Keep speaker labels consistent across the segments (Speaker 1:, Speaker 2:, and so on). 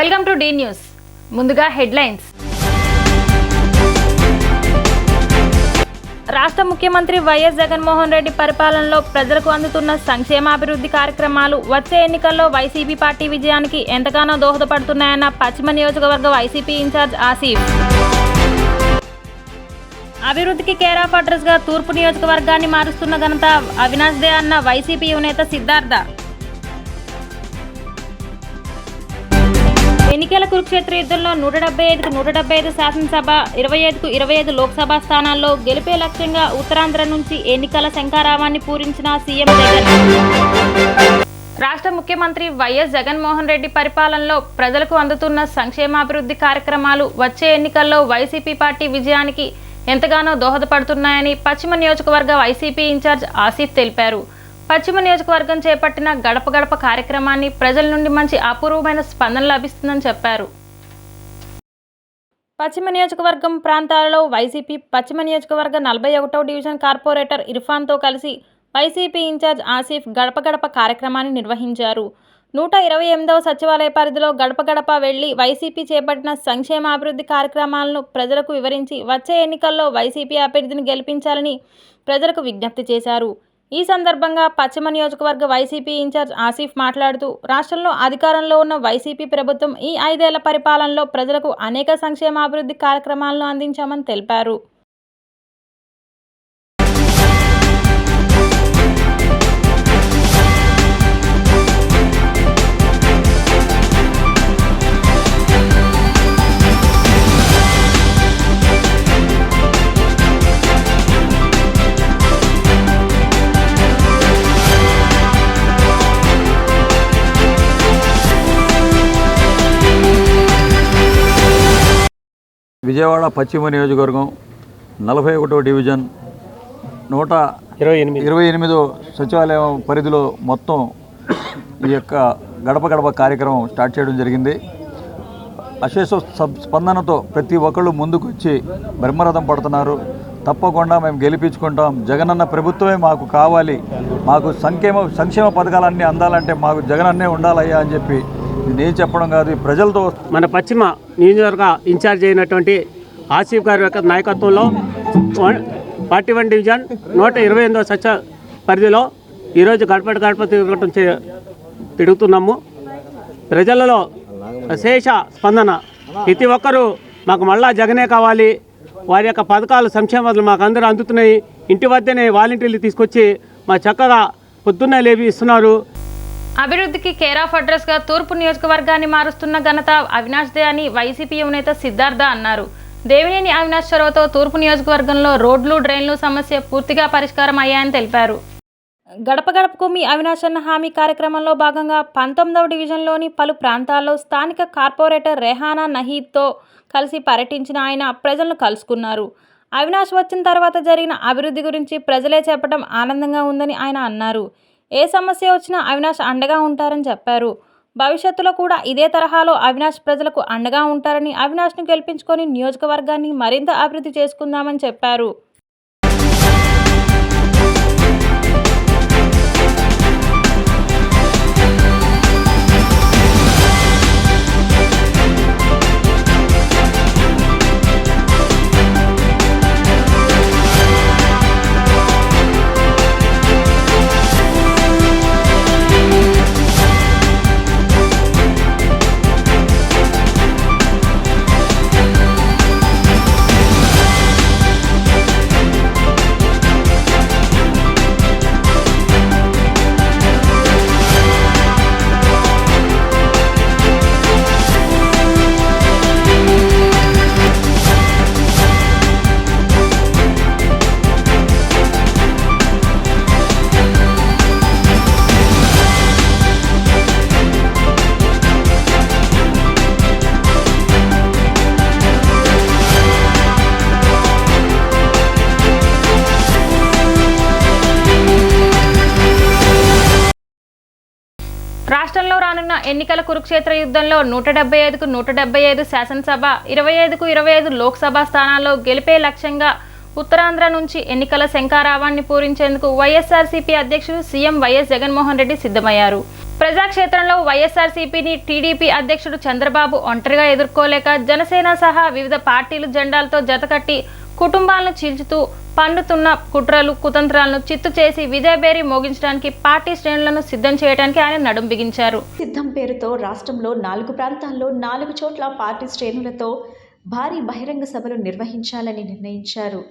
Speaker 1: Welcome to the news. ముందుగా headlines. రాష్ట్ర ముఖ్యమంత్రి వైఎస్ జగన్మోహన్ రెడ్డి పరిపాలనలో ప్రజలకు అందుతున్న సంక్షేమాభివృద్ధి కార్యక్రమాలు వచ్చే ఎన్నికల్లో వైసీపీ పార్టీ విజయానికి ఎంతగానో దోహదపడుతున్నాయన్న పశ్చిమ నియోజకవర్గ వైసీపీ ఇన్ఛార్జ్ ఆసిఫ్. అభివృద్ధికి కేర్ ఆఫ్ అడ్రస్గా తూర్పు నియోజకవర్గాన్ని మారుస్తున్న ఘనత అవినాష్ దే అన్న వైసీపీ యువనేత సిద్ధార్థ. ఎన్నికల కురుక్షేత్ర యుద్ధంలో 175కు 175 శాసనసభ, 25కు 25 లోక్సభ స్థానాల్లో గెలిపే లక్ష్యంగా ఉత్తరాంధ్ర నుంచి ఎన్నికల శంఖారావాన్ని పూరించిన సీఎం జగన్. రాష్ట్ర ముఖ్యమంత్రి వైఎస్ జగన్మోహన్ రెడ్డి పరిపాలనలో ప్రజలకు అందుతున్న సంక్షేమాభివృద్ధి కార్యక్రమాలు వచ్చే ఎన్నికల్లో వైసీపీ పార్టీ విజయానికి ఎంతగానో దోహదపడుతున్నాయని పశ్చిమ నియోజకవర్గ వైసీపీ ఇన్ఛార్జ్ ఆసిఫ్ తెలిపారు. పశ్చిమ నియోజకవర్గం చేపట్టిన గడప గడప కార్యక్రమాన్ని ప్రజల నుండి మంచి అపూర్వమైన స్పందన లభిస్తుందని చెప్పారు. పశ్చిమ నియోజకవర్గం ప్రాంతాలలో వైసీపీ పశ్చిమ నియోజకవర్గ 41వ డివిజన్ కార్పొరేటర్ ఇర్ఫాన్తో కలిసి వైసీపీ ఇన్ఛార్జ్ ఆసిఫ్ గడప గడప కార్యక్రమాన్ని నిర్వహించారు. 128వ సచివాలయ పరిధిలో గడప గడప వెళ్లి వైసీపీ చేపట్టిన సంక్షేమాభివృద్ధి కార్యక్రమాలను ప్రజలకు వివరించి వచ్చే ఎన్నికల్లో వైసీపీ అభ్యర్థిని గెలిపించాలని ప్రజలకు విజ్ఞప్తి చేశారు. ఈ సందర్భంగా పశ్చిమ నియోజకవర్గ వైసీపీ ఇన్ఛార్జ్ ఆసిఫ్ మాట్లాడుతూ రాష్ట్రంలో అధికారంలో ఉన్న వైసీపీ ప్రభుత్వం ఈ 5 ఏళ్ల పరిపాలనలో ప్రజలకు అనేక సంక్షేమాభివృద్ధి కార్యక్రమాలను అందించామని తెలిపారు.
Speaker 2: విజయవాడ పశ్చిమ నియోజకవర్గం 41వ డివిజన్ 128వ సచివాలయం పరిధిలో మొత్తం ఈ యొక్క గడప గడప కార్యక్రమం స్టార్ట్ చేయడం జరిగింది. అశేష స్పందనతో ప్రతి ఒక్కళ్ళు ముందుకు వచ్చి బ్రహ్మరథం పడుతున్నారు. తప్పకుండా మేము గెలిపించుకుంటాం, జగనన్న ప్రభుత్వమే మాకు కావాలి, మాకు సంక్షేమ పథకాలన్నీ అందాలంటే మాకు జగనన్నే ఉండాలయ్యా అని చెప్పి నేను చెప్పడం కాదు, ప్రజలతో.
Speaker 3: మన పశ్చిమ నియోజకవర్గ ఇన్ఛార్జ్ అయినటువంటి ఆసిఫ్ గారి యొక్క నాయకత్వంలో 41 డివిజన్ 128వ సచివ పరిధిలో ఈరోజు గడప గడప తిరుగుతున్నాము. ప్రజలలో అశేష స్పందన. ప్రతి ఒక్కరూ మాకు మళ్ళా జగనే కావాలి, వారి యొక్క పథకాలు సంక్షేమాలు మాకు అందరూ అందుతున్నాయి, ఇంటి వద్దనే వాలంటీర్లు తీసుకొచ్చి మా చక్కగా పొద్దున్నే లేపి ఇస్తున్నారు.
Speaker 1: అభివృద్ధికి కేర్ ఆఫ్ అడ్రస్గా తూర్పు నియోజకవర్గాన్ని మారుస్తున్న ఘనత అవినాష్ దే అని వైసీపీ యువనేత సిద్ధార్థ అన్నారు. దేవినేని అవినాష్ చొరవతో తూర్పు నియోజకవర్గంలో రోడ్లు, డ్రైన్లు సమస్య పూర్తిగా పరిష్కారం అయ్యాయని తెలిపారు. గడప గడపకు మీ అవినాష్ అన్న హామీ కార్యక్రమంలో భాగంగా 19వ డివిజన్లోని పలు ప్రాంతాల్లో స్థానిక కార్పొరేటర్ రెహానా నహీద్తో కలిసి పర్యటించిన ఆయన ప్రజలను కలుసుకున్నారు. అవినాష్ వచ్చిన తర్వాత జరిగిన అభివృద్ధి గురించి ప్రజలే చెప్పడం ఆనందంగా ఉందని ఆయన అన్నారు. ఏ సమస్య వచ్చినా అవినాష్ అండగా ఉంటారని చెప్పారు. భవిష్యత్తులో కూడా ఇదే తరహాలో అవినాష్ ప్రజలకు అండగా ఉంటారని, అవినాష్ను గెలిపించుకొని నియోజకవర్గాన్ని మరింత అభివృద్ధి చేసుకుందామని చెప్పారు. రాష్ట్రంలో రానున్న ఎన్నికల కురుక్షేత్ర యుద్ధంలో 175కు 175 శాసనసభ, 25కు 25 లోక్సభ స్థానాల్లో గెలిపే లక్ష్యంగా ఉత్తరాంధ్ర నుంచి ఎన్నికల శంఖారావాన్ని పూరించేందుకు వైఎస్ఆర్సీపీ అధ్యక్షుడు సీఎం వైఎస్ జగన్మోహన్ రెడ్డి సిద్ధమయ్యారు. ప్రజాక్షేత్రంలో వైఎస్ఆర్సీపీని టీడీపీ అధ్యక్షుడు చంద్రబాబు ఒంటరిగా ఎదుర్కోలేక జనసేన సహా వివిధ పార్టీలు జెండాలతో జతకట్టి కుటుంబాలను చీల్చుతూ పండుతున్న కుట్రలు కుతంత్రాలను చిత్తు చేసి విజయబేరి మోగించడానికి పార్టీ శ్రేణులను సిద్ధం చేయడానికి ఆయన నడుం బిగించారు.
Speaker 4: సిద్ధం పేరుతో రాష్ట్రంలో 4 ప్రాంతాల్లో 4 చోట్ల పార్టీ శ్రేణులతో భారీ బహిరంగ సభలు నిర్వహించాలని నిర్ణయించారు.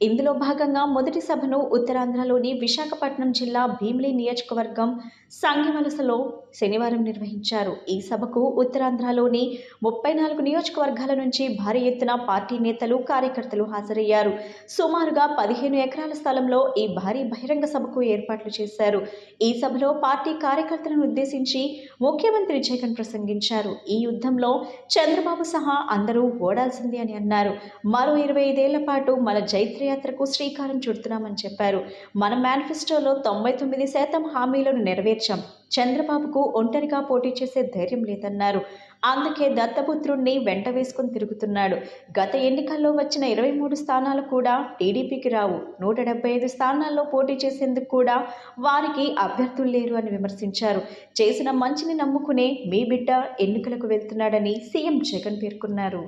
Speaker 4: ఇందులో భాగంగా మొదటి సభను ఉత్తరాంధ్రలోని విశాఖపట్నం జిల్లా భీమిలి నియోజకవర్గం సంగివలసలో శనివారం నిర్వహించారు. ఈ సభకు ఉత్తరాంధ్రలోని 34 నియోజకవర్గాల నుంచి భారీ ఎత్తున పార్టీ నేతలు కార్యకర్తలు హాజరయ్యారు. సుమారుగా 15 ఎకరాల స్థలంలో ఈ భారీ బహిరంగ సభకు ఏర్పాట్లు చేశారు. ఈ సభలో పార్టీ కార్యకర్తలను ఉద్దేశించి ముఖ్యమంత్రి జగన్ ప్రసంగించారు. ఈ యుద్ధంలో చంద్రబాబు సహా అందరూ ఓడాల్సిందే అని అన్నారు. మరో 25 ఏళ్ల పాటు మన జైత్రయాత్రకు శ్రీకారం చుడుతున్నామని చెప్పారు. మన మేనిఫెస్టోలో 99% హామీలను నెరవేర్చాం. చంద్రబాబుకు ఒంటరిగా పోటీ చేసే ధైర్యం లేదన్నారు. అందుకే దత్తపుత్రుణ్ణి వెంట వేసుకుని తిరుగుతున్నాడు. గత ఎన్నికల్లో వచ్చిన 23 స్థానాలు కూడా టీడీపీకి రావు. 175 స్థానాల్లో పోటీ చేసేందుకు కూడా వారికి అభ్యర్థులు లేరు అని విమర్శించారు. చేసిన మంచిని నమ్ముకునే మీ బిడ్డ ఎన్నికలకు వెళ్తున్నాడని సీఎం జగన్ పేర్కొన్నారు.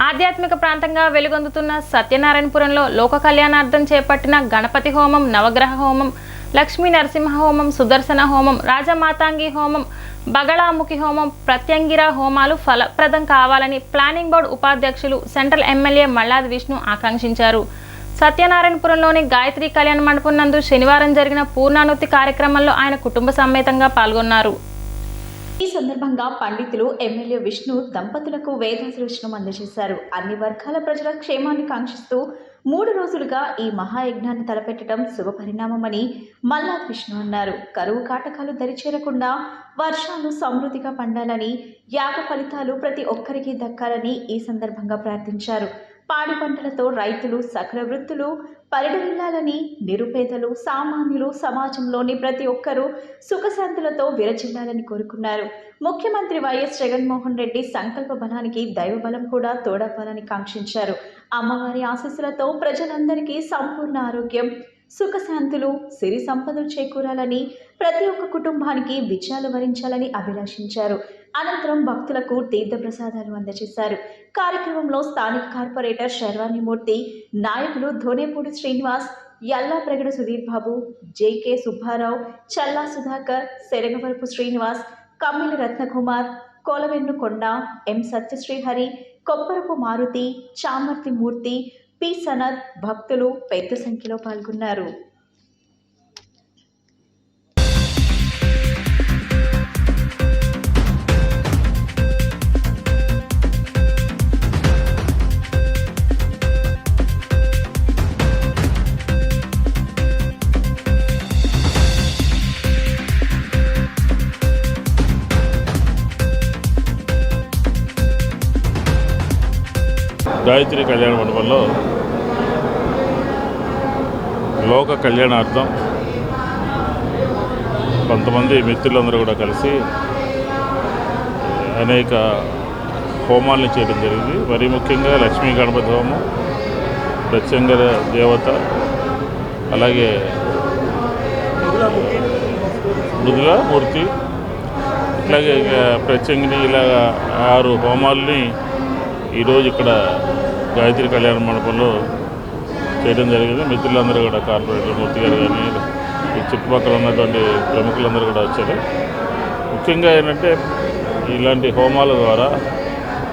Speaker 1: ఆధ్యాత్మిక ప్రాంతంగా వెలుగొందుతున్న సత్యనారాయణపురంలో లోక కళ్యాణార్థం చేపట్టిన గణపతి హోమం, నవగ్రహ హోమం, లక్ష్మీ నరసింహ హోమం, సుదర్శన హోమం, రాజమాతాంగి హోమం, బగళాముఖి హోమం, ప్రత్యంగిర హోమాలు ఫలప్రదం కావాలని ప్లానింగ్ బోర్డు ఉపాధ్యక్షులు సెంట్రల్ ఎమ్మెల్యే మల్లాది విష్ణు ఆకాంక్షించారు. సత్యనారాయణపురంలోని గాయత్రి కళ్యాణ మండపం నందు శనివారం జరిగిన పూర్ణానుతి కార్యక్రమంలో ఆయన కుటుంబ సమేతంగా పాల్గొన్నారు.
Speaker 4: ఈ సందర్భంగా పండితులు ఎమ్మెల్యే విష్ణు దంపతులకు వేదాశీర్వచనం అందజేశారు. అన్ని వర్గాల ప్రజల క్షేమాన్ని కాంక్షిస్తూ 3 రోజులుగా ఈ మహాయజ్ఞాన్ని తలపెట్టడం శుభపరిణామమని మల్లాది విష్ణు అన్నారు. కరువు కాటకాలు దరిచేరకుండా వర్షాలు సమృద్ధిగా పండాలని, యాగ ఫలితాలు ప్రతి ఒక్కరికి దక్కాలని ఈ సందర్భంగా ప్రార్థించారు. పాడి పంటలతో రైతులు సకల వృత్తులు పరిడవిల్లాలని, నిరుపేదలు సామాన్యులు సమాజంలోని ప్రతి ఒక్కరూ సుఖశాంతులతో విరచిల్లాలని కోరుకున్నారు. ముఖ్యమంత్రి వైఎస్ జగన్మోహన్ రెడ్డి సంకల్ప బలానికి దైవబలం కూడా తోడవ్వాలని కాంక్షించారు. అమ్మవారి ఆశీస్సులతో ప్రజలందరికీ సంపూర్ణ ఆరోగ్యం, సుఖశాంతులు, సిరి సంపదలు చేకూరాలని, ప్రతి ఒక్క కుటుంబానికి విజయాలు వరించాలని అభిలాషించారు. అనంతరం భక్తులకు తీర్థప్రసాదాలు అందజేశారు. కార్యక్రమంలో స్థానిక కార్పొరేటర్ శర్వాణిమూర్తి, నాయకులు ధోనేపూడి శ్రీనివాస్, యల్లాప్రగడ సుధీర్ బాబు, జేకే సుబ్బారావు, చల్లా సుధాకర్, సెరగవరపు శ్రీనివాస్, కమ్మిల రత్నకుమార్, కోలవెన్ను కొండ, ఎం సత్యశ్రీహరి, కొప్పరపు మారుతి, చామర్తి మూర్తి, పి సనత్, భక్తులు పెద్ద సంఖ్యలో పాల్గొన్నారు.
Speaker 5: గాయత్రి కళ్యాణ మండపంలో లోక కళ్యాణార్థం కొంతమంది మిత్రులందరూ కూడా కలిసి అనేక హోమాలను చేయడం జరిగింది. మరీ ముఖ్యంగా లక్ష్మీ గణపతి హోమం, ప్రత్యంగ దేవత, అలాగే మృదుల మూర్తి, ఇట్లాగే ప్రత్యంగిని, ఇలాగ 6 హోమాలని ఈరోజు ఇక్కడ గాయత్రి కళ్యాణ మండపంలో చేయడం జరిగింది. మిత్రులందరూ కూడా కార్పొరేటర్ మూర్తి గారు కానీ ఈ చుట్టుపక్కల ఉన్నటువంటి ప్రముఖులందరూ కూడా వచ్చారు. ముఖ్యంగా ఏంటంటే ఇలాంటి హోమాల ద్వారా,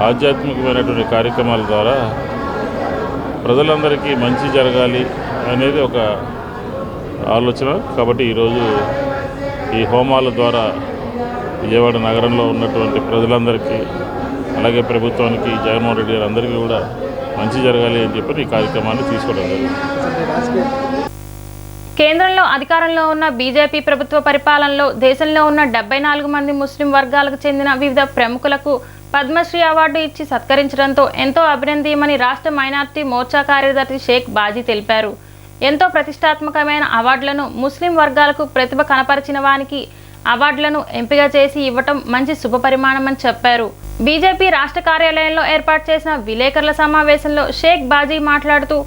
Speaker 5: ఆధ్యాత్మికమైనటువంటి కార్యక్రమాల ద్వారా ప్రజలందరికీ మంచి జరగాలి అనేది ఒక ఆలోచన. కాబట్టి ఈరోజు ఈ హోమాల ద్వారా విజయవాడ నగరంలో ఉన్నటువంటి ప్రజలందరికీ, అలాగే ప్రభుత్వానికి, జగన్మోహన్ రెడ్డి గారు అందరికీ కూడా మంచి జరగాలి అని చెప్పి ఈ కార్యక్రమాన్ని తీసుకోవడం జరిగింది.
Speaker 1: కేంద్రంలో అధికారంలో ఉన్న బీజేపీ ప్రభుత్వ పరిపాలనలో దేశంలో ఉన్న 74 మంది ముస్లిం వర్గాలకు చెందిన వివిధ ప్రముఖులకు పద్మశ్రీ అవార్డు ఇచ్చి సత్కరించడంతో ఎంతో అభినందనీయమని రాష్ట్ర మైనార్టీ మోర్చా కార్యదర్శి షేక్ బాజీ తెలిపారు. ఎంతో ప్రతిష్టాత్మకమైన అవార్డులను ముస్లిం వర్గాలకు ప్రతిభ కనపరిచిన వారికి అవార్డులను ఎంపిక చేసి ఇవ్వటం మంచి శుభపరిమాణమని చెప్పారు. బీజేపీ రాష్ట్ర కార్యాలయంలో ఏర్పాటు చేసిన విలేకరుల సమావేశంలో షేక్ బాజీ మాట్లాడుతూ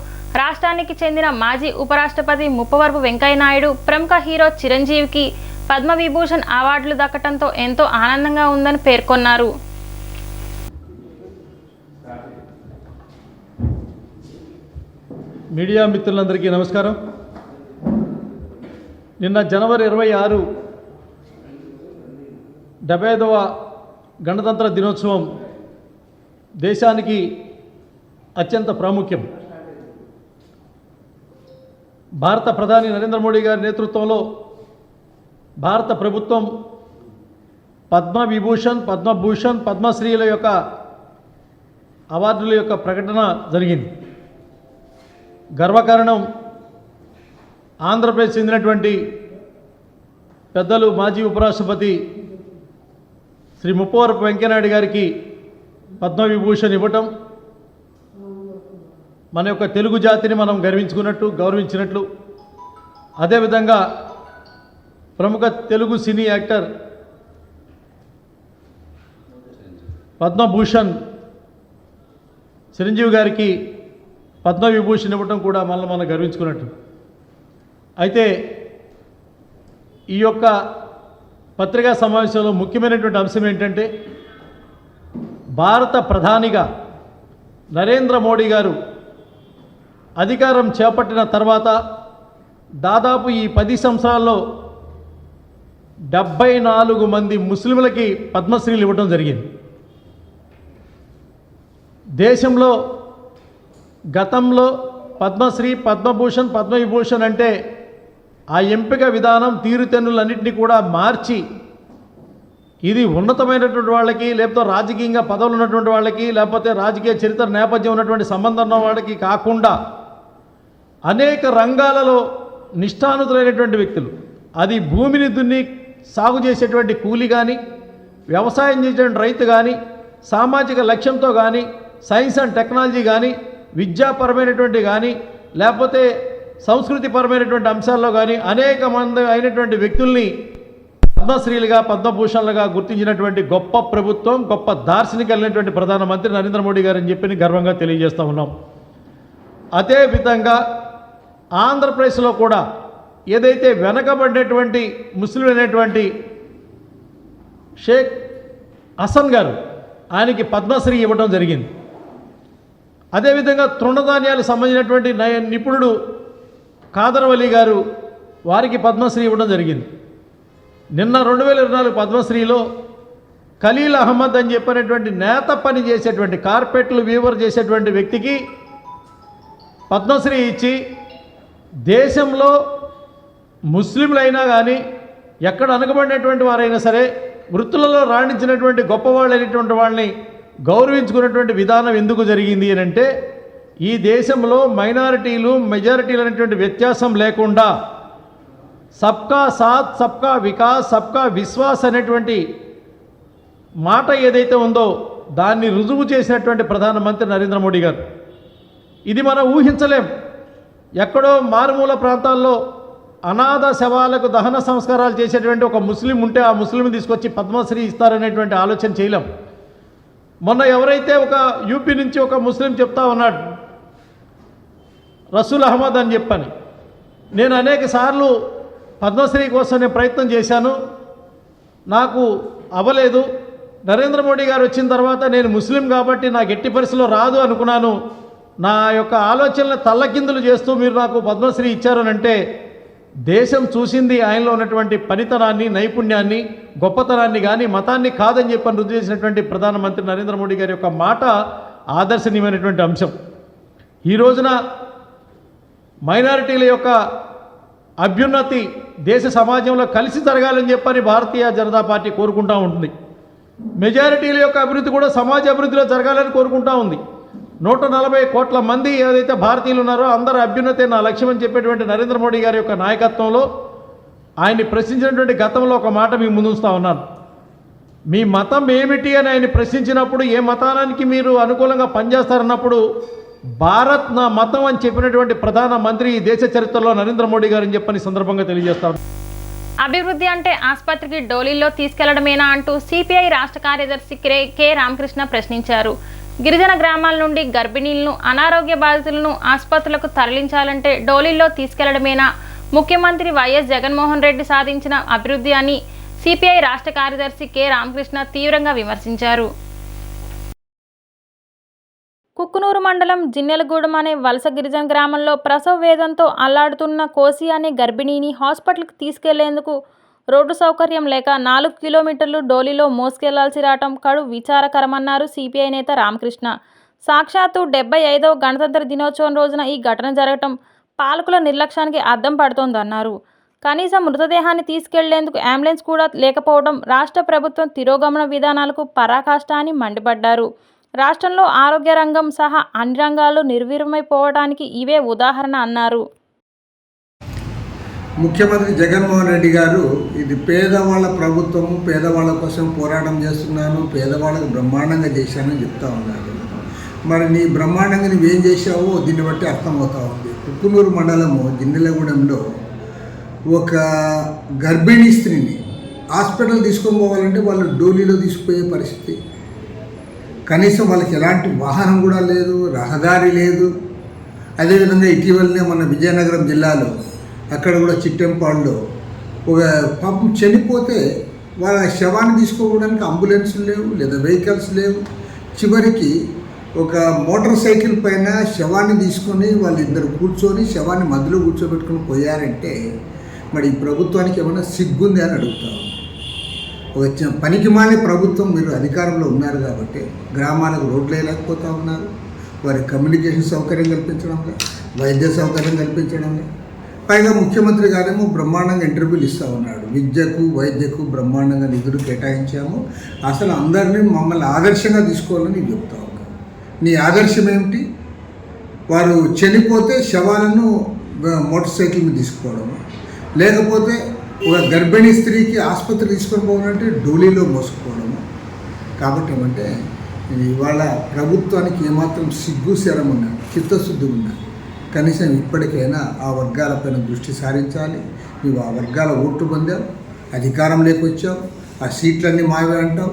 Speaker 1: రాష్ట్రానికి చెందిన మాజీ ఉపరాష్ట్రపతి ముప్పవరపు వెంకయ్య నాయుడు, ప్రముఖ హీరో చిరంజీవికి పద్మవిభూషణ్ అవార్డులు దక్కడంతో ఎంతో ఆనందంగా ఉందని పేర్కొన్నారు.
Speaker 6: మీడియా మిత్రులందరికీ నమస్కారం. నిన్న జనవరి 26 75వ గణతంత్ర దినోత్సవం దేశానికి అత్యంత ప్రాముఖ్యం. భారత ప్రధాని నరేంద్ర మోడీ గారి నేతృత్వంలో భారత ప్రభుత్వం పద్మవిభూషణ్, పద్మభూషణ్, పద్మశ్రీల యొక్క అవార్డుల యొక్క ప్రకటన జరిగింది. గర్వకారణం ఆంధ్రప్రదేశ్ చెందినటువంటి పెద్దలు మాజీ ఉపరాష్ట్రపతి శ్రీ ముప్పవరపు వెంకయ్యనాయుడు గారికి పద్మవిభూషణ్ ఇవ్వటం మన యొక్క తెలుగు జాతిని మనం గౌరవించినట్లు, అదేవిధంగా ప్రముఖ తెలుగు సినీ యాక్టర్ పద్మభూషణ్ చిరంజీవి గారికి పద్మవిభూషణ్ ఇవ్వటం కూడా మనం గర్వించుకున్నట్టు. అయితే ఈ యొక్క పత్రికా సమావేశంలో ముఖ్యమైనటువంటి అంశం ఏంటంటే, భారత ప్రధానిగా నరేంద్ర మోడీ గారు అధికారం చేపట్టిన తర్వాత దాదాపు ఈ 10 సంవత్సరాల్లో 74 మంది ముస్లింలకి పద్మశ్రీలు ఇవ్వడం జరిగింది. దేశంలో గతంలో పద్మశ్రీ, పద్మభూషణ్, పద్మవిభూషణ్ అంటే ఆ ఎంపిక విధానం, తీరుతెన్నులన్నింటినీ కూడా మార్చి ఇది ఉన్నతమైనటువంటి వాళ్ళకి, లేకపోతే రాజకీయంగా పదవులు ఉన్నటువంటి వాళ్ళకి, లేకపోతే రాజకీయ చరిత్ర నేపథ్యం ఉన్నటువంటి సంబంధం ఉన్న వాళ్ళకి కాకుండా అనేక రంగాలలో నిష్ఠానుతులైనటువంటి వ్యక్తులు, అది భూమిని దున్ని సాగు చేసేటువంటి కూలి కానీ, వ్యవసాయం చేసేటువంటి రైతు కానీ, సామాజిక లక్ష్యంతో కానీ, సైన్స్ అండ్ టెక్నాలజీ కానీ, విద్యాపరమైనటువంటి కానీ, లేకపోతే సంస్కృతిపరమైనటువంటి అంశాల్లో కానీ అనేక మంది అయినటువంటి వ్యక్తుల్ని పద్మశ్రీలుగా, పద్మభూషణలుగా గుర్తించినటువంటి గొప్ప ప్రభుత్వం, గొప్ప దార్శనికమైనటువంటి ప్రధానమంత్రి నరేంద్ర మోడీ గారు అని చెప్పి గర్వంగా తెలియజేస్తూ ఉన్నాం. అదేవిధంగా ఆంధ్రప్రదేశ్లో కూడా ఏదైతే వెనకబడినటువంటి ముస్లిం అయినటువంటి షేక్ హసన్ గారు, ఆయనకి పద్మశ్రీ ఇవ్వడం జరిగింది. అదేవిధంగా తృణధాన్యాలకు సంబంధించినటువంటి నిపుణుడు ఖాదర్ అలీ గారు, వారికి పద్మశ్రీ ఇవ్వడం జరిగింది. నిన్న 2024 పద్మశ్రీలో ఖలీల్ అహ్మద్ అని చెప్పినటువంటి నేత పని చేసేటువంటి, కార్పెట్లు వీవర్ చేసేటువంటి వ్యక్తికి పద్మశ్రీ ఇచ్చి దేశంలో ముస్లింలైనా కానీ, ఎక్కడ అనగబడినటువంటి వారైనా సరే, వృత్తులలో రాణించినటువంటి గొప్పవాళ్ళైనటువంటి వాళ్ళని గౌరవించుకున్నటువంటి విధానం ఎందుకు జరిగింది అని అంటే, ఈ దేశంలో మైనారిటీలు, మెజారిటీలు అనేటువంటి వ్యత్యాసం లేకుండా సబ్కా సాత్, సబ్కా వికాస్, సబ్కా విశ్వాస్ అనేటువంటి మాట ఏదైతే ఉందో దాన్ని రుజువు చేసినటువంటి ప్రధానమంత్రి నరేంద్ర మోడీ గారు. ఇది మనం ఊహించలేం. ఎక్కడో మారుమూల ప్రాంతాల్లో అనాథ శవాలకు దహన సంస్కారాలు చేసేటువంటి ఒక ముస్లిం ఉంటే ఆ ముస్లింని తీసుకొచ్చి పద్మశ్రీ ఇస్తారనేటువంటి ఆలోచన చేయలేం. మొన్న ఎవరైతే ఒక యూపీ నుంచి ఒక ముస్లిం చెప్తా ఉన్నాడు రసూల్ అహ్మద్ అని చెప్పని, నేను అనేక సార్లు పద్మశ్రీ కోసం నేను ప్రయత్నం చేశాను, నాకు అవ్వలేదు. నరేంద్ర మోడీ గారు వచ్చిన తర్వాత నేను ముస్లిం కాబట్టి నాకు ఎట్టి పరిస్థితిలో రాదు అనుకున్నాను. నా యొక్క ఆలోచనలు తల్లకిందులు చేస్తూ మీరు నాకు పద్మశ్రీ ఇచ్చారనంటే దేశం చూసింది ఆయనలో ఉన్నటువంటి పనితనాన్ని, నైపుణ్యాన్ని, గొప్పతనాన్ని కానీ మతాన్ని కాదని చెప్పని రుజువు చేసినటువంటి ప్రధానమంత్రి నరేంద్ర మోడీ గారి యొక్క మాట ఆదర్శనీయమైనటువంటి అంశం. ఈ రోజున మైనారిటీల యొక్క అభ్యున్నతి దేశ సమాజంలో కలిసి జరగాలని చెప్పని భారతీయ జనతా పార్టీ కోరుకుంటూ ఉంటుంది. మెజారిటీల యొక్క అభివృద్ధి కూడా సమాజ అభివృద్ధిలో జరగాలని కోరుకుంటూ ఉంది. 140 కోట్ల మంది ఏదైతే భారతీయులు ఉన్నారో అందరూ అభ్యున్నతే నా లక్ష్యం అని చెప్పేటువంటి నరేంద్ర మోడీ గారి యొక్క నాయకత్వంలో ఆయన్ని ప్రశ్నించినటువంటి గతంలో ఒక మాట మీకు ముందుస్తూ ఉన్నాను. మీ మతం ఏమిటి అని ఆయన ప్రశ్నించినప్పుడు ఏ మతానికి మీరు అనుకూలంగా పనిచేస్తారన్నప్పుడు భారత్ నా మతం అని చెప్పినటువంటి ప్రధానమంత్రి ఈ దేశ చరిత్రలో నరేంద్ర మోడీ గారు అని చెప్పని సందర్భంగా తెలియజేస్తాను.
Speaker 1: అభివృద్ధి అంటే ఆసుపత్రికి డోలీల్లో తీసుకెళ్లడమేనా అంటూ సిపిఐ రాష్ట్ర కార్యదర్శి కె రామకృష్ణ ప్రశ్నించారు. గిరిజన గ్రామాల నుండి గర్భిణీలను, అనారోగ్య బాధితులను ఆసుపత్రులకు తరలించాలంటే డోలీల్లో తీసుకెళ్లడమేనా ముఖ్యమంత్రి వైఎస్ జగన్మోహన్ రెడ్డి సాధించిన అభివృద్ధి అని సిపిఐ రాష్ట్ర కార్యదర్శి కె రామకృష్ణ తీవ్రంగా విమర్శించారు. కుక్కునూరు మండలం జిన్నెలగూడెం అనే వలస గిరిజన గ్రామంలో ప్రసవ వేదంతో అల్లాడుతున్న కోసి అనే గర్భిణిని హాస్పిటల్కి తీసుకెళ్లేందుకు రోడ్డు సౌకర్యం లేక 4 కిలోమీటర్లు డోలీలో మోసుకెళ్లాల్సి రావటం కడు విచారకరమన్నారు సిపిఐ నేత రామకృష్ణ. సాక్షాత్తు 75వ గణతంత్ర దినోత్సవం రోజున ఈ ఘటన జరగటం పాలకుల నిర్లక్ష్యానికి అద్దం పడుతోందన్నారు. కనీసం మృతదేహాన్ని తీసుకెళ్లేందుకు అంబులెన్స్ కూడా లేకపోవడం రాష్ట్ర ప్రభుత్వం తిరోగమన విధానాలకు పరాకాష్ట అని మండిపడ్డారు. రాష్ట్రంలో ఆరోగ్య రంగం సహా అన్ని రంగాలు నిర్వీర్యమైపోవడానికి ఇవే ఉదాహరణ అన్నారు.
Speaker 7: ముఖ్యమంత్రి జగన్మోహన్ రెడ్డి గారు ఇది పేదవాళ్ళ ప్రభుత్వము, పేదవాళ్ళ కోసం పోరాటం చేస్తున్నాను, పేదవాళ్ళకు బ్రహ్మాండంగా చేశానని చెప్తా ఉన్నారు. మరి నీ బ్రహ్మాండంగా నువ్వేం చేశావో దీన్ని బట్టి అర్థమవుతా ఉంది. కుక్కునూరు మండలము జిన్నెలగూడెంలో ఒక గర్భిణీ స్త్రీని హాస్పిటల్ తీసుకొని పోవాలంటే వాళ్ళు డోలీలో తీసుకుపోయే పరిస్థితి. కనీసం వాళ్ళకి ఎలాంటి వాహనం కూడా లేదు, రహదారి లేదు. అదేవిధంగా ఇటీవలనే మన విజయనగరం జిల్లాలో అక్కడ కూడా చిట్టెంపాడులో ఒక పాపం చనిపోతే వాళ్ళ శవాన్ని తీసుకోవడానికి అంబులెన్స్లు లేవు, లేదా వెహికల్స్ లేవు. చివరికి ఒక మోటార్ సైకిల్ పైన శవాన్ని తీసుకొని వాళ్ళిద్దరు కూర్చొని శవాన్ని మధ్యలో కూర్చోబెట్టుకొని పోయారంటే మరి ఈ ప్రభుత్వానికి ఏమైనా సిగ్గుంది అని అడుగుతాము. ఒక పనికి మానే ప్రభుత్వం మీరు అధికారంలో ఉన్నారు కాబట్టి గ్రామాలకు రోడ్లు వేయలేకపోతూ ఉన్నారు. వారి కమ్యూనికేషన్ సౌకర్యం కల్పించడంలో, వైద్య సౌకర్యం కల్పించడంలో, పైగా ముఖ్యమంత్రి గారేమో బ్రహ్మాండంగా ఇంటర్వ్యూలు ఇస్తూ ఉన్నాడు. విద్యకు, వైద్యకు బ్రహ్మాండంగా నిధులు కేటాయించాము, అసలు అందరినీ మమ్మల్ని ఆదర్శంగా తీసుకోవాలని చెప్తా ఉన్నాను. నీ ఆదర్శం ఏమిటి? వారు చనిపోతే శవాలను మోటార్ సైకిల్ మీద తీసుకోవడము, లేకపోతే ఒక గర్భిణీ స్త్రీకి ఆసుపత్రి తీసుకొని పోవాలంటే డోలీలో మోసుకుపోవడము. కాబట్టి ఏమంటే ఇవాళ ప్రభుత్వానికి ఏమాత్రం సిగ్గు శరం ఉన్నాడు, చిత్తశుద్ధి ఉన్నాడు. కనీసం ఇప్పటికైనా ఆ వర్గాలపైన దృష్టి సారించాలి. నువ్వు ఆ వర్గాల ఓట్లు పొందావు, అధికారంలోకి వచ్చావు, ఆ సీట్లన్నీ మావే అంటావు.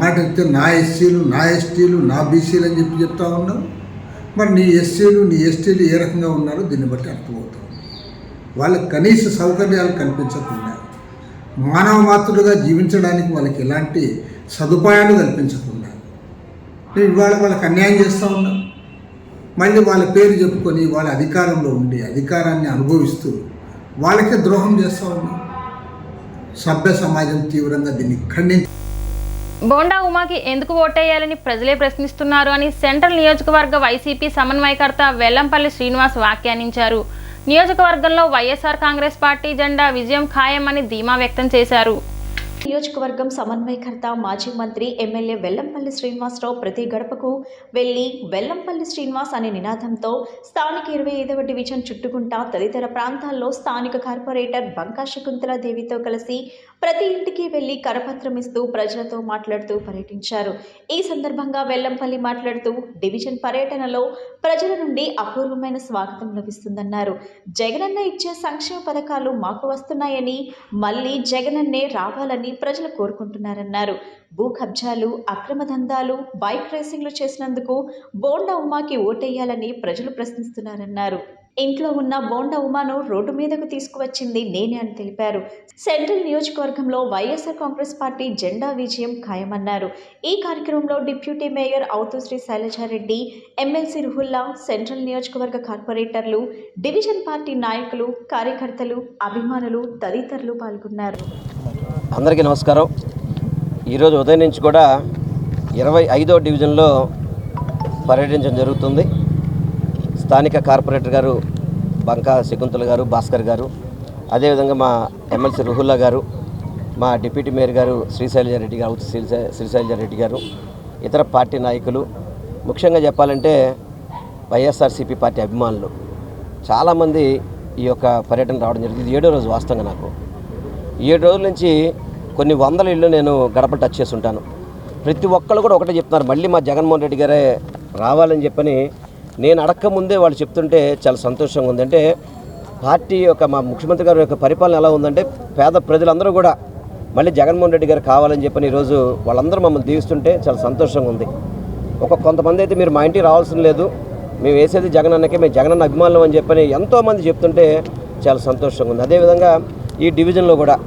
Speaker 7: మాట చెప్తే నా ఎస్సీలు, నా ఎస్టీలు, నా బీసీలు అని చెప్తా ఉన్నావు. మరి నీ ఎస్సీలు, నీ ఎస్టీలు ఏ రకంగా ఉన్నారో దీన్ని బట్టి అర్థమవుతావు. వాళ్ళకి కనీస సౌకర్యాలు కల్పించకుండా, మానవ మాతృలుగా జీవించడానికి వాళ్ళకి ఎలాంటి సదుపాయాలు కల్పించకుండా నేను ఇవాళ వాళ్ళకి అన్యాయం చేస్తూ ఉన్నాం. మళ్ళీ వాళ్ళ పేరు చెప్పుకొని వాళ్ళ అధికారంలో ఉండి అధికారాన్ని అనుభవిస్తూ వాళ్ళకే ద్రోహం చేస్తూ ఉన్నాం. సభ్య సమాజం తీవ్రంగా దీన్ని ఖండించి
Speaker 1: బోండా ఉమాకి ఎందుకు ఓటేయాలని ప్రజలే ప్రశ్నిస్తున్నారు అని సెంట్రల్ నియోజకవర్గ వైసీపీ సమన్వయకర్త వెల్లంపల్లి శ్రీనివాస్ వ్యాఖ్యానించారు. నియోజకవర్గంలో వైఎస్ఆర్ కాంగ్రెస్ పార్టీ జెండా విజయం ఖాయమని ధీమా వ్యక్తం చేశారు.
Speaker 4: నియోజకవర్గం సమన్వయకర్త మాజీ మంత్రి ఎమ్మెల్యే వెల్లంపల్లి శ్రీనివాసరావు ప్రతి గడపకు వెళ్లి వెల్లంపల్లి శ్రీనివాస్ అనే నినాదంతో స్థానిక 25వ డివిజన్ చుట్టుకుంటా తదితర ప్రాంతాల్లో స్థానిక కార్పొరేటర్ బంకా శకుంతలాదేవితో కలిసి ప్రతి ఇంటికి వెళ్లి కరపత్రం ఇస్తూ ప్రజలతో మాట్లాడుతూ పర్యటించారు. ఈ సందర్భంగా వెల్లంపల్లి మాట్లాడుతూ డివిజన్ పర్యటనలో ప్రజల నుండి అపూర్వమైన స్వాగతం లభిస్తుందన్నారు. జగనన్న ఇచ్చే సంక్షేమ పథకాలు మాకు వస్తున్నాయని, మళ్లీ జగనన్నే రావాలని ప్రజలు కోరుకుంటున్నారన్నారు. భూ కబ్జాలు, అక్రమ దందాలు, బైక్ రేసింగ్లు చేసినందుకు బోండా ఉమాకి ఓటేయాలని ప్రజలు ప్రశ్నిస్తున్నారన్నారు. ఇంట్లో ఉన్న బోండా ఉమాను రోడ్డు మీదకు తీసుకువచ్చింది నేనే అని తెలిపారు. సెంట్రల్ నియోజకవర్గంలో వైఎస్ఆర్ కాంగ్రెస్ పార్టీ జెండా విజయం ఖాయమన్నారు. ఈ కార్యక్రమంలో డిప్యూటీ మేయర్ అవుతూశ్రీ శైలజారెడ్డి, ఎమ్మెల్సీ రుహుల్లా, సెంట్రల్ నియోజకవర్గ కార్పొరేటర్లు, డివిజన్ పార్టీ నాయకులు, కార్యకర్తలు, అభిమానులు తదితరులు పాల్గొన్నారు.
Speaker 8: అందరికీ నమస్కారం. ఈరోజు ఉదయం నుంచి కూడా 25వ డివిజన్లో పర్యటించడం జరుగుతుంది. స్థానిక కార్పొరేటర్ గారు బంకా శకుంతల గారు, భాస్కర్ గారు, అదేవిధంగా మా ఎమ్మెల్సీ రుహుల్లా గారు, మా డిప్యూటీ మేయర్ గారు శ్రీశైలజారెడ్డి గారు, శ్రీశైలజారెడ్డి గారు, ఇతర పార్టీ నాయకులు, ముఖ్యంగా చెప్పాలంటే వైఎస్ఆర్సీపీ పార్టీ అభిమానులు చాలామంది ఈ యొక్క పర్యటన రావడం జరిగింది. ఇది 7వ రోజు వాస్తవంగా నాకు. 7 రోజుల నుంచి కొన్ని వందల ఇళ్ళు నేను గడపలు టచ్ చేసి ఉంటాను. ప్రతి ఒక్కళ్ళు కూడా ఒకటే చెప్తున్నారు, మళ్ళీ మా జగన్మోహన్ రెడ్డి గారే రావాలని చెప్పని. నేను అడక్క ముందే వాళ్ళు చెప్తుంటే చాలా సంతోషంగా ఉంది. అంటే పార్టీ యొక్క మా ముఖ్యమంత్రి గారి యొక్క పరిపాలన ఎలా ఉందంటే పేద ప్రజలందరూ కూడా మళ్ళీ జగన్మోహన్ రెడ్డి గారు కావాలని చెప్పని ఈరోజు వాళ్ళందరూ మమ్మల్ని దీవిస్తుంటే చాలా సంతోషంగా ఉంది. కొంతమంది అయితే మీరు మా ఇంటికి రావాల్సిన లేదు, మేము వేసేది జగనన్నకే, మేము జగనన్న అభిమానులు అని చెప్పని ఎంతోమంది చెప్తుంటే చాలా సంతోషంగా ఉంది. అదేవిధంగా ఈ డివిజన్లో కూడా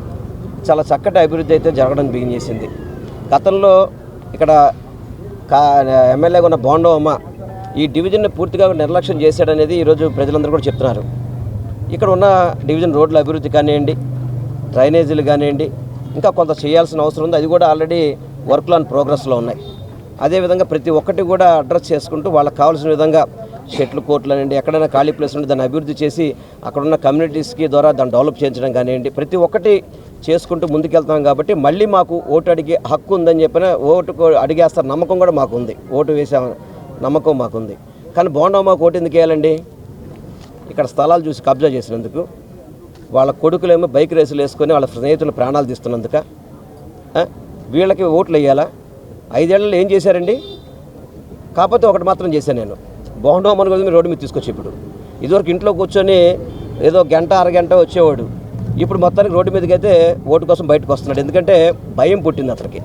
Speaker 8: చాలా చక్కటి అభివృద్ధి అయితే జరగడం బిగిన్ చేసింది. గతంలో ఇక్కడ ఎమ్మెల్యేగా ఉన్న బోండా ఉమ ఈ డివిజన్ని పూర్తిగా నిర్లక్ష్యం చేశాడనేది ఈరోజు ప్రజలందరూ కూడా చెప్తున్నారు. ఇక్కడ ఉన్న డివిజన్ రోడ్ల అభివృద్ధి కానివ్వండి, డ్రైనేజీలు కానివ్వండి, ఇంకా కొంత చేయాల్సిన అవసరం ఉంది. అది కూడా ఆల్రెడీ వర్క్లు ఆన్ ప్రోగ్రెస్లో ఉన్నాయి. అదేవిధంగా ప్రతి ఒక్కటి కూడా అడ్రస్ చేసుకుంటూ వాళ్ళకి కావాల్సిన విధంగా షెట్లు కోర్టులు అనండి, ఎక్కడైనా ఖాళీ ప్లేస్ ఉంటే దాన్ని అభివృద్ధి చేసి అక్కడున్న కమ్యూనిటీస్కి ద్వారా దాన్ని డెవలప్ చేయించడం కానివ్వండి, ప్రతి ఒక్కటి చేసుకుంటూ ముందుకెళ్తాం. కాబట్టి మళ్ళీ మాకు ఓటు అడిగే హక్కు ఉందని చెప్పిన ఓటు అడిగేస్తారు నమ్మకం కూడా మాకు ఉంది. ఓటు వేసే నమ్మకం మాకుంది. కానీ బోండా మాకు ఓటు ఎందుకు వేయాలండి? ఇక్కడ స్థలాలు చూసి కబ్జా చేసినందుకు, వాళ్ళ కొడుకులేమో బైక్ రేసులు వేసుకొని వాళ్ళ స్నేహితులు ప్రాణాలు తీస్తున్నందుక వీళ్ళకి ఓట్లు వేయాలా? 5 ఏళ్లలో ఏం చేశారండి? కాకపోతే ఒకటి మాత్రం చేశాను నేను, బోండా మన కోసం రోడ్డు మీద తీసుకొచ్చి ఇప్పుడు ఇదివరకు ఇంట్లో కూర్చొని ఏదో గంట అరగంట వచ్చేవాడు, ఇప్పుడు మొత్తానికి రోడ్డు మీదకి అయితే ఓటు కోసం బయటకు వస్తున్నాడు. ఎందుకంటే భయం పుట్టింది అతనికి.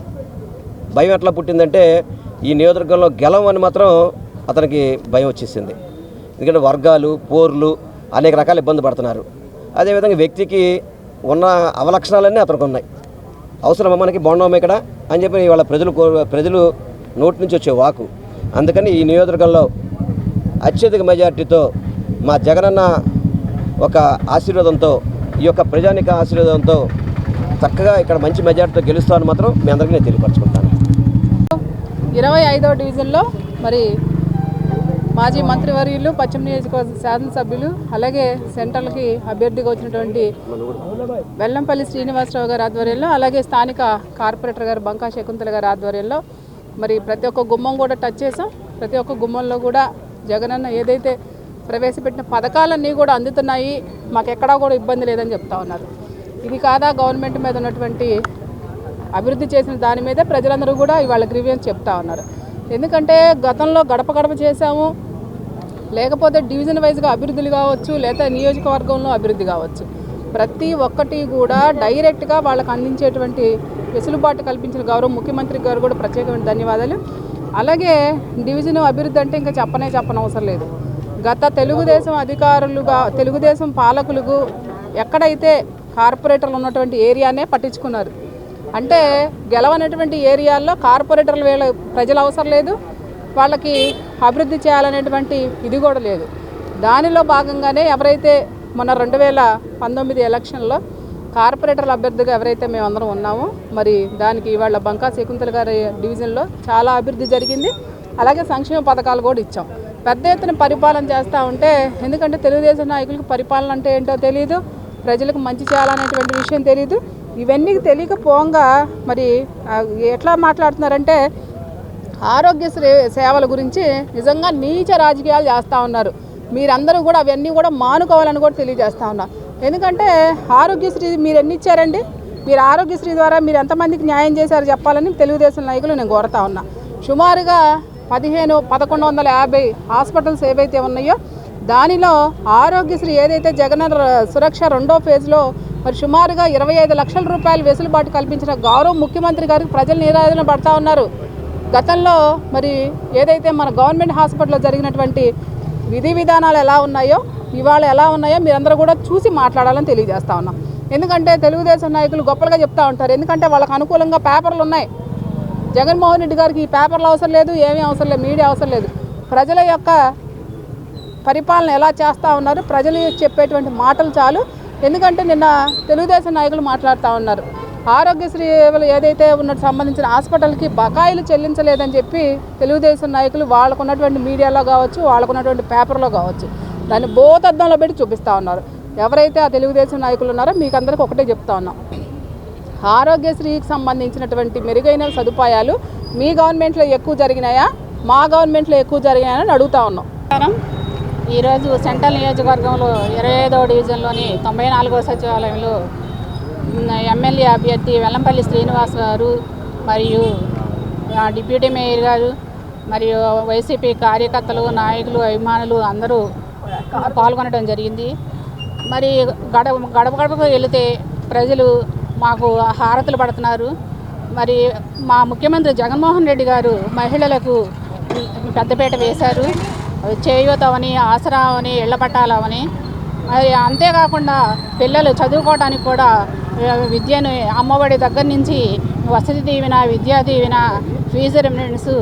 Speaker 8: భయం ఎట్లా పుట్టిందంటే ఈ నియోజకవర్గంలో గెలవని మాత్రం అతనికి భయం వచ్చేసింది. ఎందుకంటే వర్గాలు, పోర్లు, అనేక రకాల ఇబ్బంది పడుతున్నారు. అదేవిధంగా వ్యక్తికి ఉన్న అవలక్షణాలన్నీ అతనికి ఉన్నాయి. అవసరమా మనకి బోండా ఇక్కడ అని చెప్పి వాళ్ళ ప్రజలు నోటి నుంచి వచ్చే వాకు. అందుకని ఈ నియోజకవర్గంలో అత్యధిక మెజార్టీతో మా జగనన్న ఒక ఆశీర్వాదంతో, ఈ యొక్క ప్రజానిక ఆశీర్వాదంతో చక్కగా ఇక్కడ మంచి మెజార్టీతో గెలుస్తామని మాత్రం మీ అందరికీ నేను తెలియపరచుకుంటాను.
Speaker 9: 25వ డివిజన్లో మరి మాజీ మంత్రివర్యులు, పశ్చిమ నియోజకవర్గ శాసనసభ్యులు, అలాగే సెంట్రల్కి అభ్యర్థిగా వచ్చినటువంటి వెల్లంపల్లి శ్రీనివాసరావు గారి ఆధ్వర్యంలో, అలాగే స్థానిక కార్పొరేటర్ గారు బంకా శకుంతల గారి ఆధ్వర్యంలో మరి ప్రతి ఒక్క గుమ్మం కూడా టచ్ చేసాం. ప్రతి ఒక్క గుమ్మంలో కూడా జగనన్న ఏదైతే ప్రవేశపెట్టిన పథకాలన్నీ కూడా అందుతున్నాయి, మాకు ఎక్కడా కూడా ఇబ్బంది లేదని చెప్తా ఉన్నారు. ఇది కాదా గవర్నమెంట్ మీద ఉన్నటువంటి అభివృద్ధి చేసిన దాని మీదే ప్రజలందరూ కూడా ఇవాళ గ్రీవియన్స్ చెప్తా ఉన్నారు. ఎందుకంటే గతంలో గడప గడప చేశాము, లేకపోతే డివిజన్ వైజ్గా అభివృద్ధులు కావచ్చు, లేదా నియోజకవర్గంలో అభివృద్ధి కావచ్చు, ప్రతి ఒక్కటి కూడా డైరెక్ట్గా వాళ్ళకి అందించేటువంటి వెసులుబాటు కల్పించిన గౌరవ ముఖ్యమంత్రి గారు కూడా ప్రత్యేకమైన ధన్యవాదాలు. అలాగే డివిజన్ అభివృద్ధి అంటే ఇంకా చెప్పనవసరం లేదు. గత తెలుగుదేశం అధికారులుగా, తెలుగుదేశం పాలకులకు ఎక్కడైతే కార్పొరేటర్లు ఉన్నటువంటి ఏరియానే పట్టించుకున్నారు. అంటే గెలవనటువంటి ఏరియాల్లో కార్పొరేటర్లు వీళ్ళ ప్రజలు అవసరం లేదు, వాళ్ళకి అభివృద్ధి చేయాలనేటువంటి ఇది కూడా లేదు. దానిలో భాగంగానే ఎవరైతే మొన్న 2019 ఎలక్షన్లో కార్పొరేటర్ల అభ్యర్థిగా ఎవరైతే మేమందరం ఉన్నామో, మరి దానికి ఇవాళ బంకా శకుంతల గారి డివిజన్లో చాలా అభివృద్ధి జరిగింది. అలాగే సంక్షేమ పథకాలు కూడా ఇచ్చాం. పెద్ద ఎత్తున పరిపాలన చేస్తూ ఉంటే, ఎందుకంటే తెలుగుదేశం నాయకులకు పరిపాలన అంటే ఏంటో తెలియదు, ప్రజలకు మంచి చేయాలనేటువంటి విషయం తెలియదు. ఇవన్నీ తెలియకపోగా మరి ఎట్లా మాట్లాడుతున్నారంటే ఆరోగ్యశ్రీ సేవల గురించి నిజంగా నీచ రాజకీయాలు చేస్తూ ఉన్నారు. మీరందరూ కూడా అవన్నీ కూడా మానుకోవాలని కూడా తెలియజేస్తూ ఉన్నారు. ఎందుకంటే ఆరోగ్యశ్రీ మీరు ఎన్ని ఇచ్చారండి? మీరు ఆరోగ్యశ్రీ ద్వారా మీరు ఎంతమందికి న్యాయం చేశారు చెప్పాలని తెలుగుదేశం నాయకులు నేను కోరుతా ఉన్నా. సుమారుగా 1150 హాస్పిటల్స్ ఏవైతే ఉన్నాయో దానిలో ఆరోగ్యశ్రీ ఏదైతే జగనన్న సురక్ష 2వ ఫేజ్లో మరి సుమారుగా 25 లక్షల రూపాయలు వెసులుబాటు కల్పించిన గౌరవ ముఖ్యమంత్రి గారికి ప్రజలు నిరాదరణ పడతా ఉన్నారు. గతంలో మరి ఏదైతే మన గవర్నమెంట్ హాస్పిటల్లో జరిగినటువంటి విధి విధానాలు ఎలా ఉన్నాయో ఇవాళ ఎలా ఉన్నాయో మీరందరూ కూడా చూసి మాట్లాడాలని తెలియజేస్తా ఉన్నాం. ఎందుకంటే తెలుగుదేశం నాయకులు గొప్పలుగా చెప్తూ ఉంటారు. ఎందుకంటే వాళ్ళకు అనుకూలంగా పేపర్లు ఉన్నాయి. జగన్మోహన్ రెడ్డి గారికి ఈ పేపర్లు అవసరం లేదు, ఏమీ అవసరం లేదు, మీడియా అవసరం లేదు. ప్రజల యొక్క పరిపాలన ఎలా చేస్తూ ఉన్నారు, ప్రజలు చెప్పేటువంటి మాటలు చాలు. ఎందుకంటే నిన్న తెలుగుదేశం నాయకులు మాట్లాడుతూ ఉన్నారు. ఆరోగ్యశ్రీ ఏదైతే ఉన్నట్టు సంబంధించిన హాస్పిటల్కి బకాయిలు చెల్లించలేదని చెప్పి తెలుగుదేశం నాయకులు వాళ్ళకు ఉన్నటువంటి మీడియాలో కావచ్చు, వాళ్ళకు ఉన్నటువంటి పేపర్లో కావచ్చు దాన్ని బోతద్దంలో పెట్టి చూపిస్తూ ఉన్నారు. ఎవరైతే ఆ తెలుగుదేశం నాయకులు ఉన్నారో మీకు అందరికీ ఒకటే చెప్తా ఉన్నాం, ఆరోగ్యశ్రీకి సంబంధించినటువంటి మెరుగైన సదుపాయాలు మీ గవర్నమెంట్లో ఎక్కువ జరిగినాయా, మా గవర్నమెంట్లో ఎక్కువ జరిగినాయా అని అడుగుతా ఉన్నాం.
Speaker 10: ఈరోజు సెంట్రల్ నియోజకవర్గంలో 25వ డివిజన్లోని 94వ సచివాలయంలో ఎమ్మెల్యే అభ్యర్థి వెల్లంపల్లి శ్రీనివాస్ గారు మరియు డిప్యూటీ మేయర్ గారు మరియు వైసీపీ కార్యకర్తలు, నాయకులు, అభిమానులు అందరూ పాల్గొనడం జరిగింది. మరి గడపకు వెళితే ప్రజలు మాకు హారతులు పడుతున్నారు. మరి మా ముఖ్యమంత్రి జగన్మోహన్ రెడ్డి గారు మహిళలకు పెద్దపీట వేశారు. చేయూతవని, ఆసరా అని, ఇళ్ల పట్టాలవని. అది అంతేకాకుండా పిల్లలు చదువుకోవడానికి కూడా విద్యను అమ్మఒడి దగ్గర నుంచి వసతి దీవెన, విద్యా దీవెన, ఫీజు రెమిటెన్స్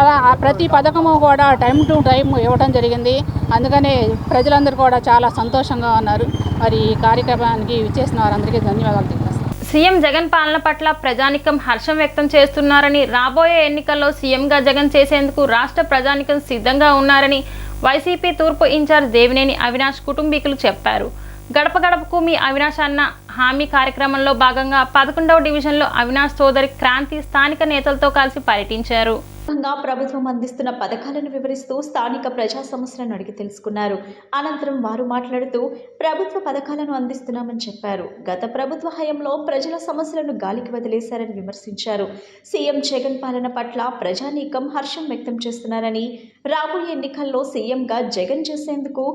Speaker 10: అలా ప్రతి పథకము కూడా టైం టు టైం ఇవ్వడం జరిగింది. అందుకనే ప్రజలందరూ కూడా చాలా సంతోషంగా ఉన్నారు. మరి ఈ కార్యక్రమానికి విచ్చేసిన వారందరికీ ధన్యవాదాలు తెలియజేస్తాను.
Speaker 1: సీఎం జగన్ పాలన పట్ల ప్రజానికం హర్షం వ్యక్తం చేస్తున్నారని, రాబోయే ఎన్నికల్లో సీఎంగా జగన్ చేసేందుకు రాష్ట్ర ప్రజానికం సిద్ధంగా ఉన్నారని వైసీపీ తూర్పు ఇన్ఛార్జ్ దేవినేని అవినాష్ కుటుంబీకులు చెప్పారు. గడప గడపకు మీ అవినాష్ అన్న హామీ కార్యక్రమంలో భాగంగా 11వ డివిజన్లో అవినాష్ సోదరి క్రాంతి స్థానిక నేతలతో కలిసి పర్యటించారు.
Speaker 4: ప్రభుత్వం అందిస్తున్న పథకాలను వివరిస్తూ స్థానిక ప్రజా సమస్యలను అడిగి తెలుసుకున్నారు. అనంతరం వారు మాట్లాడుతూ ప్రభుత్వ పథకాలను అందిస్తున్నామని చెప్పారు. గత ప్రభుత్వ హయాంలో ప్రజల సమస్యలను గాలికి వదిలేశారని విమర్శించారు. సీఎం జగన్ పాలన పట్ల ప్రజానీకం హర్షం వ్యక్తం చేస్తున్నారని, రాబోయే ఎన్నికల్లో సీఎంగా జగన్ చేసేందుకు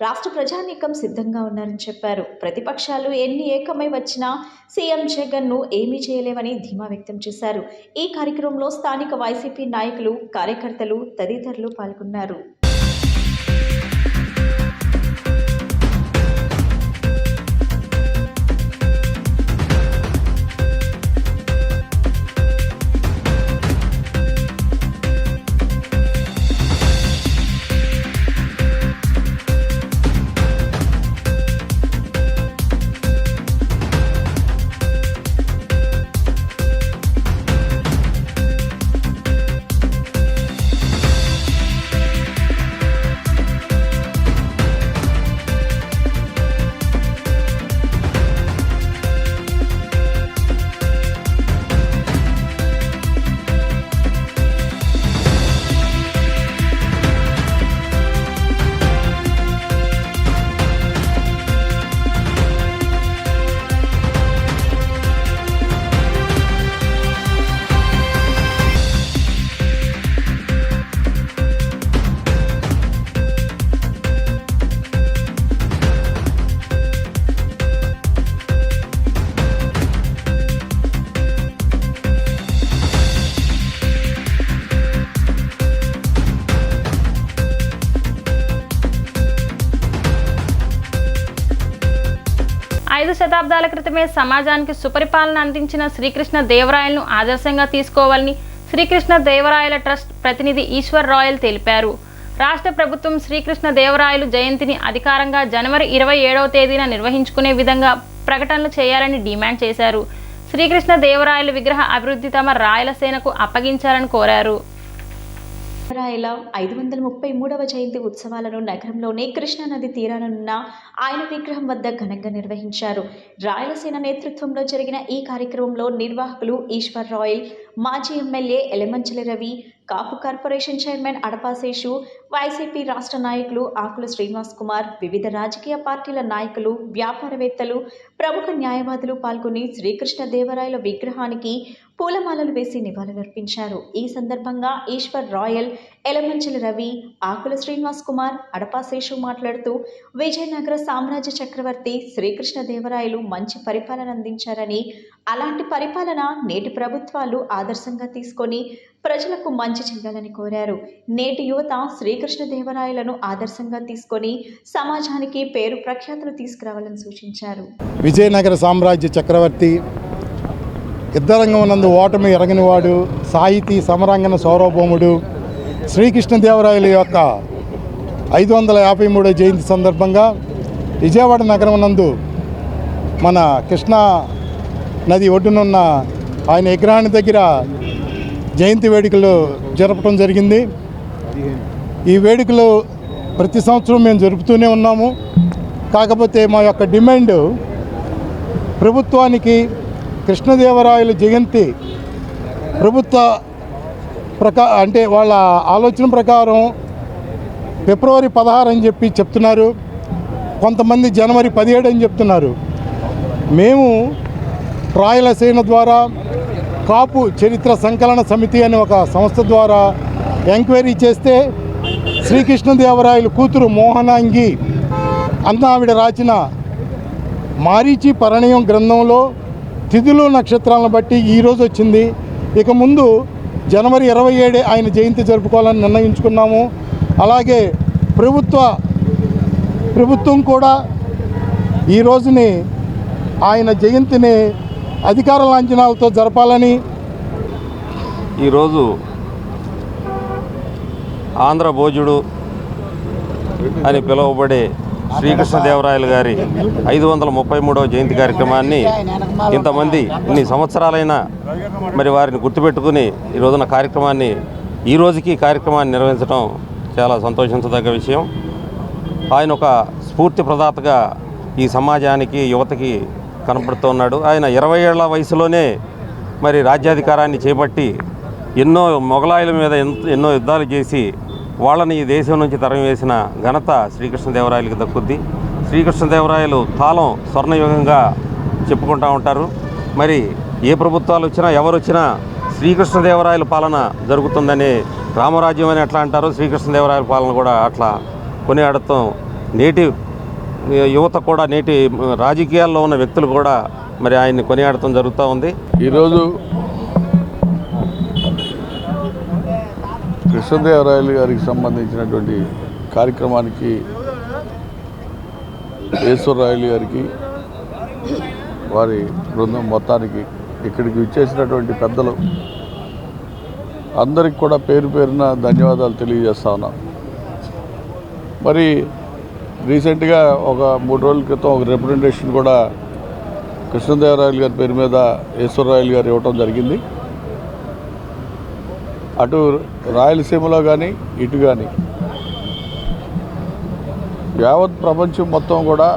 Speaker 4: రాష్ట్ర ప్రజానీకం సిద్ధంగా ఉన్నారని చెప్పారు. ప్రతిపక్షాలు ఎన్ని ఏకమై వచ్చినా సీఎం జగన్ను ఏమీ చేయలేవని ధీమా వ్యక్తం చేశారు. ఈ కార్యక్రమంలో స్థానిక వైసీపీ నాయకులు, కార్యకర్తలు తదితరులు పాల్గొన్నారు.
Speaker 1: శతాబ్దాల క్రితమే సమాజానికి సుపరిపాలన అందించిన శ్రీకృష్ణ దేవరాయలను ఆదర్శంగా తీసుకోవాలని శ్రీకృష్ణ దేవరాయల ట్రస్ట్ ప్రతినిధి ఈశ్వర్ రాయల్ తెలిపారు. రాష్ట్ర ప్రభుత్వం శ్రీకృష్ణ దేవరాయలు జయంతిని అధికారంగా జనవరి 27వ తేదీన నిర్వహించుకునే విధంగా ప్రకటనలు చేయాలని డిమాండ్ చేశారు. శ్రీకృష్ణ దేవరాయలు విగ్రహ అభివృద్ధి తమ రాయలసేనకు అప్పగించాలని కోరారు.
Speaker 4: దేవరాయల 533వ జయంతి ఉత్సవాలను నగరంలోని కృష్ణానది తీరానున్న ఆయన విగ్రహం వద్ద ఘనంగా నిర్వహించారు. రాయలసేన నేతృత్వంలో జరిగిన ఈ కార్యక్రమంలో నిర్వాహకులు ఈశ్వర్ రాయల్, మాజీ ఎమ్మెల్యే ఎలమంచిలి రవి, కాపు కార్పొరేషన్ చైర్మన్ అడపాశేషు, వైసీపీ రాష్ట్ర నాయకులు ఆకుల శ్రీనివాస్ కుమార్, వివిధ రాజకీయ పార్టీల నాయకులు, వ్యాపారవేత్తలు, ప్రముఖ న్యాయవాదులు పాల్గొని శ్రీకృష్ణదేవరాయల విగ్రహానికి పూలమాలలు వేసి నివాళులర్పించారు. ఈ సందర్భంగా ఈశ్వర్ రాయల్, ఎలమంచిలి రవి, ఆకుల శ్రీనివాస్ కుమార్, అడపాశేషు మాట్లాడుతూ విజయనగర సామ్రాజ్య చక్రవర్తి శ్రీకృష్ణదేవరాయలు మంచి పరిపాలన అందించారని, అలాంటి పరిపాలన నేటి ప్రభుత్వాలు ఆదర్శంగా తీసుకొని ప్రజలకు మంచి చేయాలని కోరారు. నేటి యువత శ్రీకృష్ణదేవరాయలను ఆదర్శంగా తీసుకొని సమాజానికి పేరు ప్రఖ్యాతులు తీసుకురావాలని సూచించారు.
Speaker 11: విజయనగర సామ్రాజ్య చక్రవర్తి, యుద్ధరంగం నందు ఓటమి ఎరగనివాడు, సాహితీ సమరాంగణ సౌరభౌముడు, శ్రీకృష్ణదేవరాయల యొక్క 553వ జయంతి సందర్భంగా విజయవాడ నగరం నందు మన కృష్ణా నది ఒడ్డునున్న ఆయన విగ్రహాన్ని దగ్గర జయంతి వేడుకలు జరపడం జరిగింది. ఈ వేడుకలు ప్రతి సంవత్సరం మేము జరుపుతూనే ఉన్నాము. కాకపోతే మా యొక్క డిమాండ్ ప్రభుత్వానికి కృష్ణదేవరాయల జయంతి ప్రభుత్వ అంటే వాళ్ళ ఆలోచన ప్రకారం ఫిబ్రవరి 16 అని చెప్తున్నారు, కొంతమంది జనవరి 17 అని చెప్తున్నారు. మేము రాయలసేన ద్వారా కాపు చరిత్ర సంకలన సమితి అనే ఒక సంస్థ ద్వారా ఎంక్వైరీ చేస్తే శ్రీకృష్ణదేవరాయల కూతురు మోహనాంగి అన్న ఆవిడ రాసిన మారీచి పరిణయం గ్రంథంలో తిథులు నక్షత్రాలను బట్టి ఈరోజు వచ్చింది. ఇక ముందు జనవరి 27 ఆయన జయంతి జరుపుకోవాలని నిర్ణయించుకున్నాము. అలాగే ప్రభుత్వం కూడా ఈ రోజుని ఆయన జయంతిని అధికార లాంఛనాలతో జరపాలని
Speaker 12: ఈరోజు ఆంధ్ర భోజుడు అని పిలువబడే శ్రీకృష్ణదేవరాయలు గారి 533వ జయంతి కార్యక్రమాన్ని ఇన్ని సంవత్సరాలైనా మరి వారిని గుర్తుపెట్టుకుని ఈ రోజున ఈ రోజుకి కార్యక్రమాన్ని నిర్వహించడం చాలా సంతోషించదగ్గ విషయం. ఆయన ఒక స్ఫూర్తి ప్రదాతగా ఈ సమాజానికి, యువతకి కనపడుతున్నాడు. ఆయన 20 ఏళ్ల వయసులోనే మరి రాజ్యాధికారాన్ని చేపట్టి ఎన్నో మొఘలాయుల మీద ఎన్నో యుద్ధాలు చేసి వాళ్ళని ఈ దేశం నుంచి తరిమివేసిన ఘనత శ్రీకృష్ణదేవరాయలకు దక్కుద్ది. శ్రీకృష్ణదేవరాయలు కాలం స్వర్ణయుగంగా చెప్పుకుంటూ ఉంటారు. మరి ఏ ప్రభుత్వాలు వచ్చినా ఎవరు వచ్చినా శ్రీకృష్ణదేవరాయల పాలన జరుగుతుందని, రామరాజ్యం అని ఎట్లా అంటారో శ్రీకృష్ణదేవరాయల పాలన కూడా అట్లా కొనియాడటం నేటి యువత కూడా, నేటి రాజకీయాల్లో ఉన్న వ్యక్తులు కూడా మరి ఆయన్ని కొనియాడటం జరుగుతూ ఉంది.
Speaker 13: ఈరోజు కృష్ణదేవరాయలు గారికి సంబంధించినటువంటి కార్యక్రమానికి ఈశ్వరరాయలు గారికి, వారి బృందం మొత్తానికి, ఇక్కడికి విచ్చేసినటువంటి పెద్దలు అందరికి కూడా పేరు పేరున ధన్యవాదాలు తెలియజేస్తా ఉన్నాం. మరి రీసెంట్గా ఒక 3 రోజుల క్రితం ఒక రిప్రజెంటేషన్ కూడా కృష్ణదేవరాయలు గారి పేరు మీద ఈశ్వరరాయలు గారు ఇవ్వటం జరిగింది. అటు రాయలసీమలో కానీ ఇటు కానీ యావత్ ప్రపంచం మొత్తం కూడా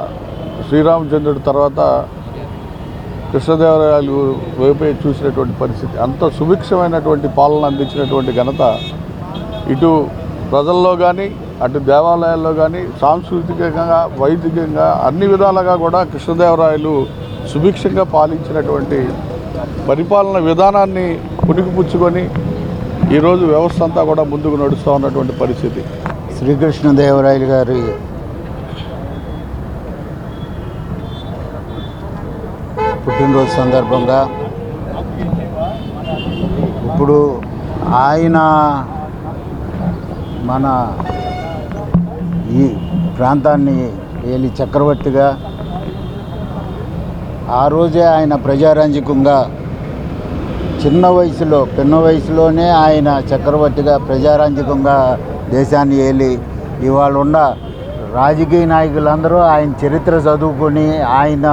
Speaker 13: శ్రీరామచంద్రుడి తర్వాత కృష్ణదేవరాయలు వైపే చూసినటువంటి పరిస్థితి. అంత సుభిక్షమైనటువంటి పాలన అందించినటువంటి ఘనత ఇటు ప్రజల్లో కానీ అటు దేవాలయాల్లో కానీ సాంస్కృతికంగా, వైదికంగా అన్ని విధాలుగా కూడా కృష్ణదేవరాయలు సుభిక్షంగా పాలించినటువంటి పరిపాలన విధానాన్ని పుణికిపుచ్చుకొని ఈరోజు వ్యవస్థ అంతా కూడా ముందుకు నడుస్తూ ఉన్నటువంటి పరిస్థితి.
Speaker 14: శ్రీకృష్ణదేవరాయలు గారి పుట్టినరోజు సందర్భంగా ఇప్పుడు ఆయన మన ఈ ప్రాంతాన్ని ఏలి చక్రవర్తిగా, ఆ రోజే ఆయన ప్రజారంజకంగా చిన్న వయసులోనే ఆయన చక్రవర్తిగా ప్రజారంజకంగా దేశాన్ని ఏలి ఇవాళ ఉన్న రాజకీయ నాయకులందరూ ఆయన చరిత్ర చదువుకొని ఆయన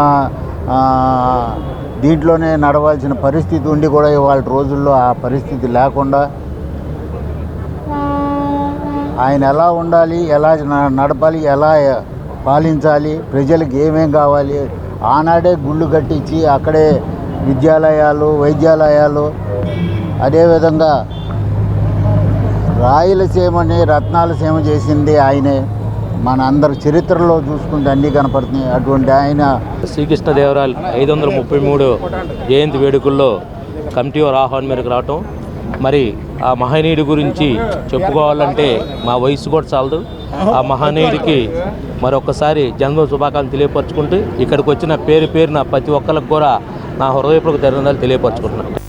Speaker 14: దీంట్లోనే నడవాల్సిన పరిస్థితి ఉండి కూడా ఇవాళ రోజుల్లో ఆ పరిస్థితి లేకుండా ఆయన ఎలా ఉండాలి, ఎలా నడపాలి, ఎలా పాలించాలి, ప్రజలకు ఏమేం కావాలి, ఆనాడే గుళ్ళు కట్టించి అక్కడే విద్యాలయాలు, వైద్యాలయాలు, అదేవిధంగా రాయలసీమని రత్నాలసీమ చేసింది ఆయనే. మన అందరు చరిత్రలో చూసుకుంటే అన్నీ కనపడుతున్నాయి. అటువంటి ఆయన
Speaker 15: శ్రీకృష్ణదేవరాయలు 533 జయంతి వేడుకల్లో కమిటీ వారి ఆహ్వానం మేరకు రావటం, మరి ఆ మహనీయుడి గురించి చెప్పుకోవాలంటే మా వయసు కూడా చాలదు. ఆ మహనీయుడికి మరొకసారి జన్మ శుభాకాంక్షలు తెలియపరచుకుంటూ ఇక్కడికి వచ్చిన పేరున ప్రతి ఒక్కరికి కూడా నా హృదయపూర్వక ధన్యవాదాలు తెలియపరచుకుంటున్నాను.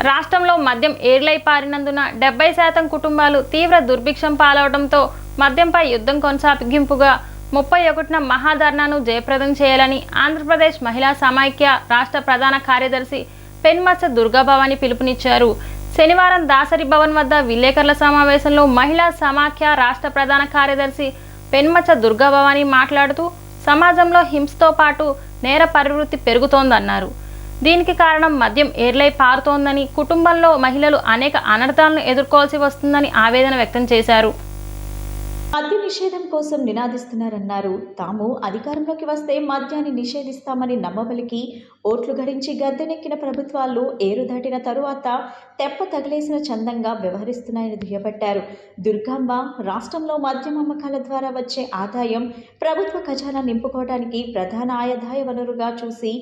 Speaker 1: రాష్ట్రంలో మద్యం ఏర్లై పారినందున 70% కుటుంబాలు తీవ్ర దుర్భిక్షం పాలవడంతో మద్యంపై యుద్ధం కొనసాగింపుగా 31న మహాధర్నాను జయప్రదం చేయాలని ఆంధ్రప్రదేశ్ మహిళా సమైక్య రాష్ట్ర ప్రధాన కార్యదర్శి పెన్మత్స దుర్గాభవాని పిలుపునిచ్చారు. శనివారం దాసరి భవన్ వద్ద విలేకరుల సమావేశంలో మహిళా సమాఖ్య రాష్ట్ర ప్రధాన కార్యదర్శి పెన్మత్స దుర్గాభవాని మాట్లాడుతూ సమాజంలో హింసతో పాటు నేర ప్రవృత్తి పెరుగుతోందన్నారు. దీనికి కారణం మద్యం ఏర్లై పారుతోందని, కుటుంబంలో మహిళలు అనేక అనర్థాలను ఎదుర్కోవాల్సి వస్తుందని ఆవేదన వ్యక్తం చేశారు.
Speaker 4: మద్య నిషేధం కోసం నినాదిస్తున్నారన్నారు. తాము అధికారంలోకి వస్తే మద్యాన్ని నిషేధిస్తామని నమ్మబలికి ఓట్లు గడించి గద్దెనెక్కిన ప్రభుత్వాలు ఏరు దాటిన తరువాత తెప్ప తగిలేసిన చందంగా వ్యవహరిస్తున్నాయని దుయ్యబట్టారు. దుర్గాంబ రాష్ట్రంలో మద్యం అమ్మకాల ద్వారా వచ్చే ఆదాయం ప్రభుత్వ ఖజానా నింపుకోవడానికి ప్రధాన ఆదాయ వనరుగా చూసి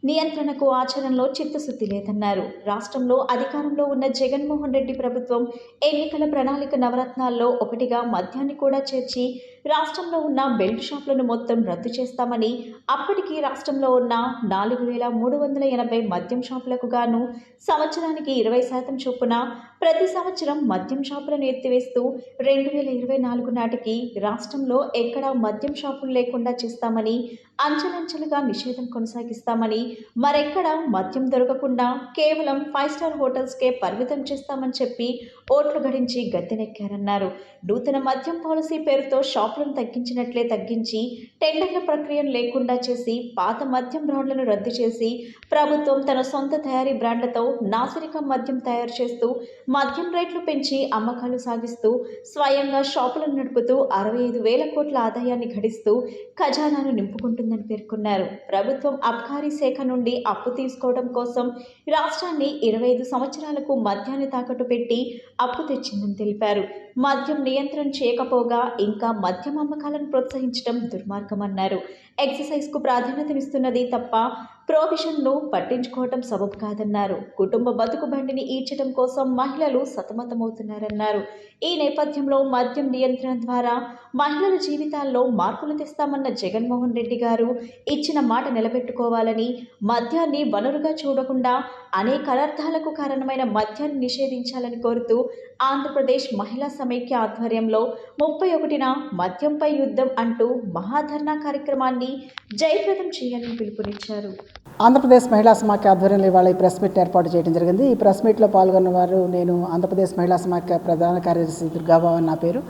Speaker 4: నియంత్రణకు ఆచరణలో చిత్తశుద్ధి లేదన్నారు. రాష్ట్రంలో అధికారంలో ఉన్న జగన్మోహన్ రెడ్డి ప్రభుత్వం ఎన్నికల ప్రణాళిక నవరత్నాల్లో ఒకటిగా మద్యాన్ని కూడా చేర్చి రాష్ట్రంలో ఉన్న బెల్ట్ షాపులను మొత్తం రద్దు చేస్తామని, అప్పటికి రాష్ట్రంలో ఉన్న 4380 మద్యం షాపులకు గాను సంవత్సరానికి 20% చొప్పున ప్రతి సంవత్సరం మద్యం షాపులను ఎత్తివేస్తూ 2024 నాటికి రాష్ట్రంలో ఎక్కడా మద్యం షాపులు లేకుండా చేస్తామని, అంచెలంచెలుగా నిషేధం కొనసాగిస్తామని, మరెక్కడా మద్యం దొరకకుండా కేవలం 5 స్టార్ హోటల్స్కే పరిమితం చేస్తామని చెప్పి ఓట్లు గడించి గద్దెనెక్కారన్నారు. నూతన మద్యం పాలసీ పేరుతో షాపులను తగ్గించినట్లే తగ్గించి టెండర్ల ప్రక్రియను లేకుండా చేసి పాత మద్యం బ్రాండ్లను రద్దు చేసి ప్రభుత్వం తన సొంత తయారీ బ్రాండ్లతో నాసిరకం మద్యం తయారు చేస్తూ మద్యం రేట్లు పెంచి అమ్మకాలు సాగిస్తూ స్వయంగా షాపులను నడుపుతూ 65,000 కోట్ల ఆదాయాన్ని గడిస్తూ ఖజానాను నింపుకుంటుందని పేర్కొన్నారు. ప్రభుత్వం అబ్కారీ శాఖ నుండి అప్పు తీసుకోవడం కోసం రాష్ట్రాన్ని 25 సంవత్సరాలకు మద్యాన్ని తాకట్టు పెట్టి అప్పు తెచ్చిందని తెలిపారు. మద్యం నియంత్రణ చేయకపోగా ఇంకా మద్యం అమ్మకాలను ప్రోత్సహించడం దుర్మార్గమన్నారు. ఎక్సర్సైజ్కు ప్రాధాన్యతనిస్తున్నది తప్ప ప్రొహిబిషన్ను పట్టించుకోవటం సబబు కాదన్నారు. కుటుంబ బతుకు బండిని ఈడ్చడం కోసం మహిళలు సతమతమవుతున్నారన్నారు. ఈ నేపథ్యంలో మద్యం నియంత్రణ ద్వారా మహిళల జీవితాల్లో మార్పులు తెస్తామన్న జగన్మోహన్ రెడ్డి గారు ఇచ్చిన మాట నిలబెట్టుకోవాలని, మద్యాన్ని వనరుగా చూడకుండా అనేక అనర్థాలకు కారణమైన మద్యాన్ని నిషేధించాలని కోరుతూ ఆంధ్రప్రదేశ్ మహిళా సమైక్య ఆధ్వర్యంలో 31న మద్యంపై యుద్ధం అంటూ మహాధర్నా కార్యక్రమాన్ని జయప్రదం చేయాలని పిలుపునిచ్చారు.
Speaker 16: ఆంధ్రప్రదేశ్ మహిళా సమాఖ్య ఆధ్వర్యంలో ఇవాళ ఈ ప్రెస్ మీట్ ఏర్పాటు చేయడం జరిగింది. ఈ ప్రెస్ మీట్లో పాల్గొన్న వారు నేను ఆంధ్రప్రదేశ్ మహిళా సమాఖ్య ప్రధాన కార్యదర్శి దుర్గాభవన్ నా పేరు.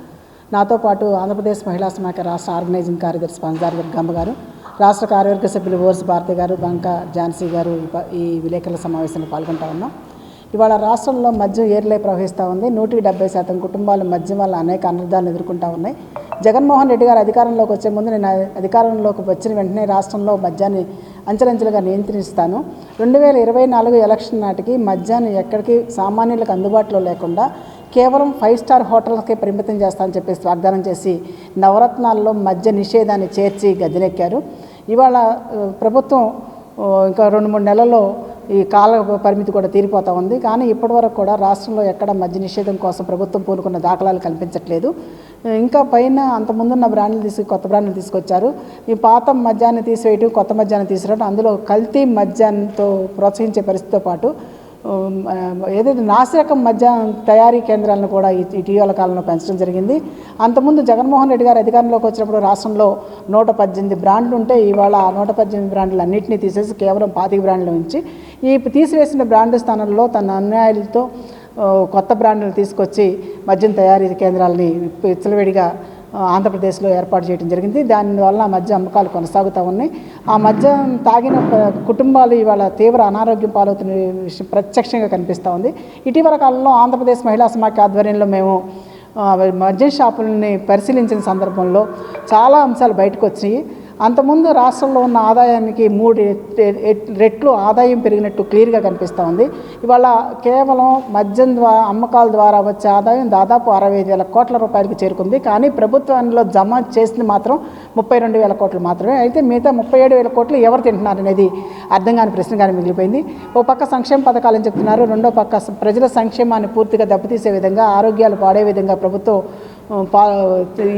Speaker 16: నాతో పాటు ఆంధ్రప్రదేశ్ మహిళా సమాఖ్య రాష్ట్ర ఆర్గనైజింగ్ కార్యదర్శి పంజార్ దుర్గమ్మ గారు, రాష్ట్ర కార్యవర్గ సభ్యులు ఓర్స్ భారతి గారు, బంకా ఝాన్సీ గారు ఈ విలేకరుల సమావేశంలో పాల్గొంటా ఉన్నాం. ఇవాళ రాష్ట్రంలో మద్యం ఏర్లై ప్రవహిస్తూ ఉంది. 170% కుటుంబాలు మద్యం వల్ల అనేక అనర్థాలను ఎదుర్కొంటూ ఉన్నాయి. జగన్మోహన్ రెడ్డి గారు అధికారంలోకి వచ్చే ముందు నేను అధికారంలోకి వచ్చిన వెంటనే రాష్ట్రంలో మద్యాన్ని అంచెలంచెలుగా నియంత్రిస్తాను, 2024 ఎలక్షన్ నాటికి మద్యాన్ని ఎక్కడికి సామాన్యులకు అందుబాటులో లేకుండా కేవలం 5 స్టార్ హోటల్స్కే పరిమితం చేస్తానని చెప్పేసి వాగ్దానం చేసి నవరత్నాల్లో మద్య నిషేధాన్ని చేర్చి గద్దెనెక్కారు. ఇవాళ ప్రభుత్వం ఇంకా 2-3 నెలల్లో ఈ కాల పరిమితి కూడా తీరిపోతూ ఉంది. కానీ ఇప్పటివరకు కూడా రాష్ట్రంలో ఎక్కడ మద్య నిషేధం కోసం ప్రభుత్వం పూనుకున్న దాఖలాలు కనిపించట్లేదు. ఇంకా పైన అంతకుముందున్న బ్రాండ్లు కొత్త బ్రాండ్లు తీసుకొచ్చారు. ఈ పాత మద్యాన్ని తీసివేయటం, కొత్త మద్యాన్ని తీసుకురావడం, అందులో కల్తీ మద్యంతో ప్రోత్సహించే పరిస్థితితో పాటు ఏదైతే నాసిరకం మద్య తయారీ కేంద్రాలను కూడా ఇటీవల కాలంలో పెంచడం జరిగింది. అంతకుముందు జగన్మోహన్ రెడ్డి గారు అధికారంలోకి వచ్చినప్పుడు రాష్ట్రంలో 118 బ్రాండ్లు ఉంటే ఇవాళ ఆ 118 బ్రాండ్లు అన్నింటినీ తీసేసి కేవలం 25 బ్రాండ్లు ఉంచి ఈ తీసివేసిన బ్రాండ్ స్థానంలో తన అన్యాయాలతో కొత్త బ్రాండ్లు తీసుకొచ్చి మద్యం తయారీ కేంద్రాలని విచ్చలవిడిగా ఆంధ్రప్రదేశ్లో ఏర్పాటు చేయడం జరిగింది. దానివల్ల మద్య అమ్మకాలు కొనసాగుతూ ఉన్నాయి. ఆ మద్యం తాగిన కుటుంబాలు ఇవాళ తీవ్ర అనారోగ్యం పాలవుతున్న విషయం ప్రత్యక్షంగా కనిపిస్తూ ఉంది. ఇటీవల కాలంలో ఆంధ్రప్రదేశ్ మహిళా సమాఖ్య ఆధ్వర్యంలో మేము మద్యం షాపులని పరిశీలించిన సందర్భంలో చాలా అంశాలు బయటకు వచ్చాయి. అంతకుముందు రాష్ట్రంలో ఉన్న ఆదాయానికి 3 రెట్లు ఆదాయం పెరిగినట్టు క్లియర్గా కనిపిస్తూ ఉంది. ఇవాళ కేవలం మద్యం అమ్మకాల ద్వారా వచ్చే ఆదాయం దాదాపు 65,000 కోట్ల రూపాయలకి చేరుకుంది. కానీ ప్రభుత్వంలో జమ చేసింది మాత్రం 32,000 కోట్లు మాత్రమే. అయితే మిగతా 37,000 కోట్లు ఎవరు తింటున్నారు అనేది అర్థం కాని ప్రశ్నగానే మిగిలిపోయింది. ఓ పక్క సంక్షేమ పథకాలని చెప్తున్నారు, రెండో పక్క ప్రజల సంక్షేమాన్ని పూర్తిగా దెబ్బతీసే విధంగా, ఆరోగ్యాలు పాడే విధంగా ప్రభుత్వం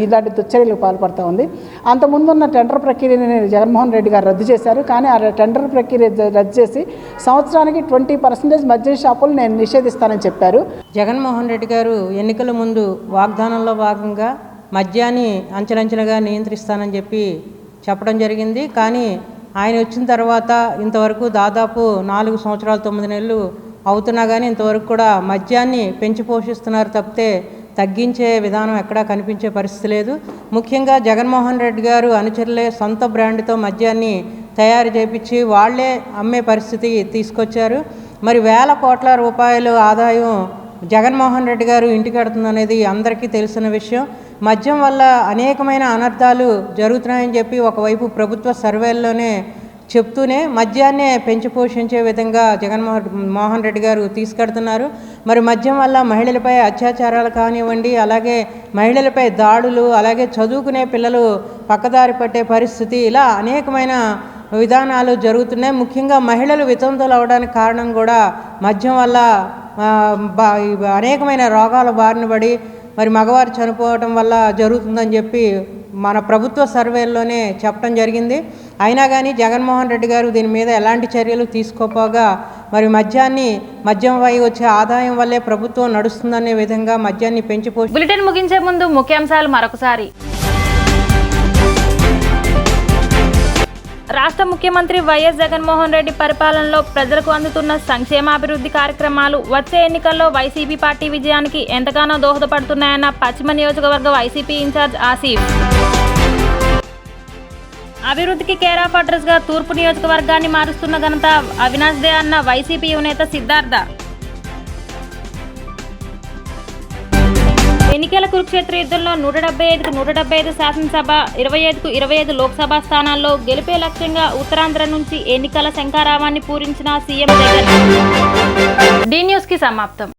Speaker 16: ఇలాంటి దుశ్చర్యలకు పాల్పడుతూ ఉంది. అంతకుముందున్న టెండర్ ప్రక్రియని జగన్మోహన్ రెడ్డి గారు రద్దు చేశారు. కానీ ఆ టెండర్ ప్రక్రియ రద్దు చేసి సంవత్సరానికి 20% మద్యం షాపులు నేను నిషేధిస్తానని చెప్పారు.
Speaker 17: జగన్మోహన్ రెడ్డి గారు ఎన్నికల ముందు వాగ్దానంలో భాగంగా మద్యాన్ని అంచెలంచెలుగా నియంత్రిస్తానని చెప్పడం జరిగింది. కానీ ఆయన వచ్చిన తర్వాత ఇంతవరకు దాదాపు 4 సంవత్సరాలు 9 నెలలు అవుతున్నా కానీ ఇంతవరకు కూడా మద్యాన్ని పెంచి పోషిస్తున్నారు తప్పితే తగ్గించే విధానం ఎక్కడా కనిపించే పరిస్థితి లేదు. ముఖ్యంగా జగన్మోహన్ రెడ్డి గారు అనుచరులే సొంత బ్రాండ్తో మద్యాన్ని తయారు చేయించి వాళ్లే అమ్మే పరిస్థితి తీసుకొచ్చారు. మరి వేల కోట్ల రూపాయలు ఆదాయం జగన్మోహన్ రెడ్డి గారు ఇంటికెడుతుందనేది అందరికీ తెలిసిన విషయం. మద్యం వల్ల అనేకమైన అనర్థాలు జరుగుతున్నాయని చెప్పి ఒకవైపు ప్రభుత్వ సర్వేల్లోనే చెప్తూనే మద్యాన్నే పెంచి పోషించే విధంగా జగన్మోహన్ రెడ్డి గారు తీసుకెడుతున్నారు. మరి మద్యం వల్ల మహిళలపై అత్యాచారాలు కానివ్వండి, అలాగే మహిళలపై దాడులు, అలాగే చదువుకునే పిల్లలు పక్కదారి పట్టే పరిస్థితి, ఇలా అనేకమైన విధానాలు జరుగుతున్నాయి. ముఖ్యంగా మహిళలు వితంతులు అవడానికి కారణం కూడా మద్యం వల్ల అనేకమైన రోగాల బారిన పడి మరి మగవారు చనిపోవడం వల్ల జరుగుతుందని చెప్పి మన ప్రభుత్వ సర్వేల్లోనే చెప్పడం జరిగింది. అయినా కానీ జగన్మోహన్ రెడ్డి గారు దీని మీద ఎలాంటి చర్యలు తీసుకోపోగా మరి మద్యంపై వచ్చే ఆదాయం వల్లే ప్రభుత్వం నడుస్తుందనే విధంగా మద్యాన్ని పెంచిపోయి.
Speaker 1: బులెటిన్ ముగించే ముందు ముఖ్యాంశాలు మరొకసారి. రాష్ట్ర ముఖ్యమంత్రి వైఎస్ జగన్మోహన్ రెడ్డి పరిపాలనలో ప్రజలకు అందుతున్న సంక్షేమాభివృద్ధి కార్యక్రమాలు వచ్చే ఎన్నికల్లో వైసీపీ పార్టీ విజయానికి ఎంతగానో దోహదపడుతున్నాయన్న పశ్చిమ నియోజకవర్గ వైసీపీ ఇన్ఛార్జ్ ఆసిఫ్. అభివృద్ధికి కేర్ ఆఫ్ అడ్రస్గా తూర్పు నియోజకవర్గాన్ని మారుస్తున్న ఘనత అవినాష్ దే అన్న వైసీపీ యువనేత సిద్ధార్థ. ఎన్నికల కురుక్షేత్ర యుద్ధంలో 175కు 175 శాసనసభ, 25కు 25 లోక్సభ స్థానాల్లో గెలిపే లక్ష్యంగా ఉత్తరాంధ్ర నుంచి ఎన్నికల శంఖారావాన్ని పూరించిన సీఎం జగన్. డి న్యూస్కి సమాప్తం.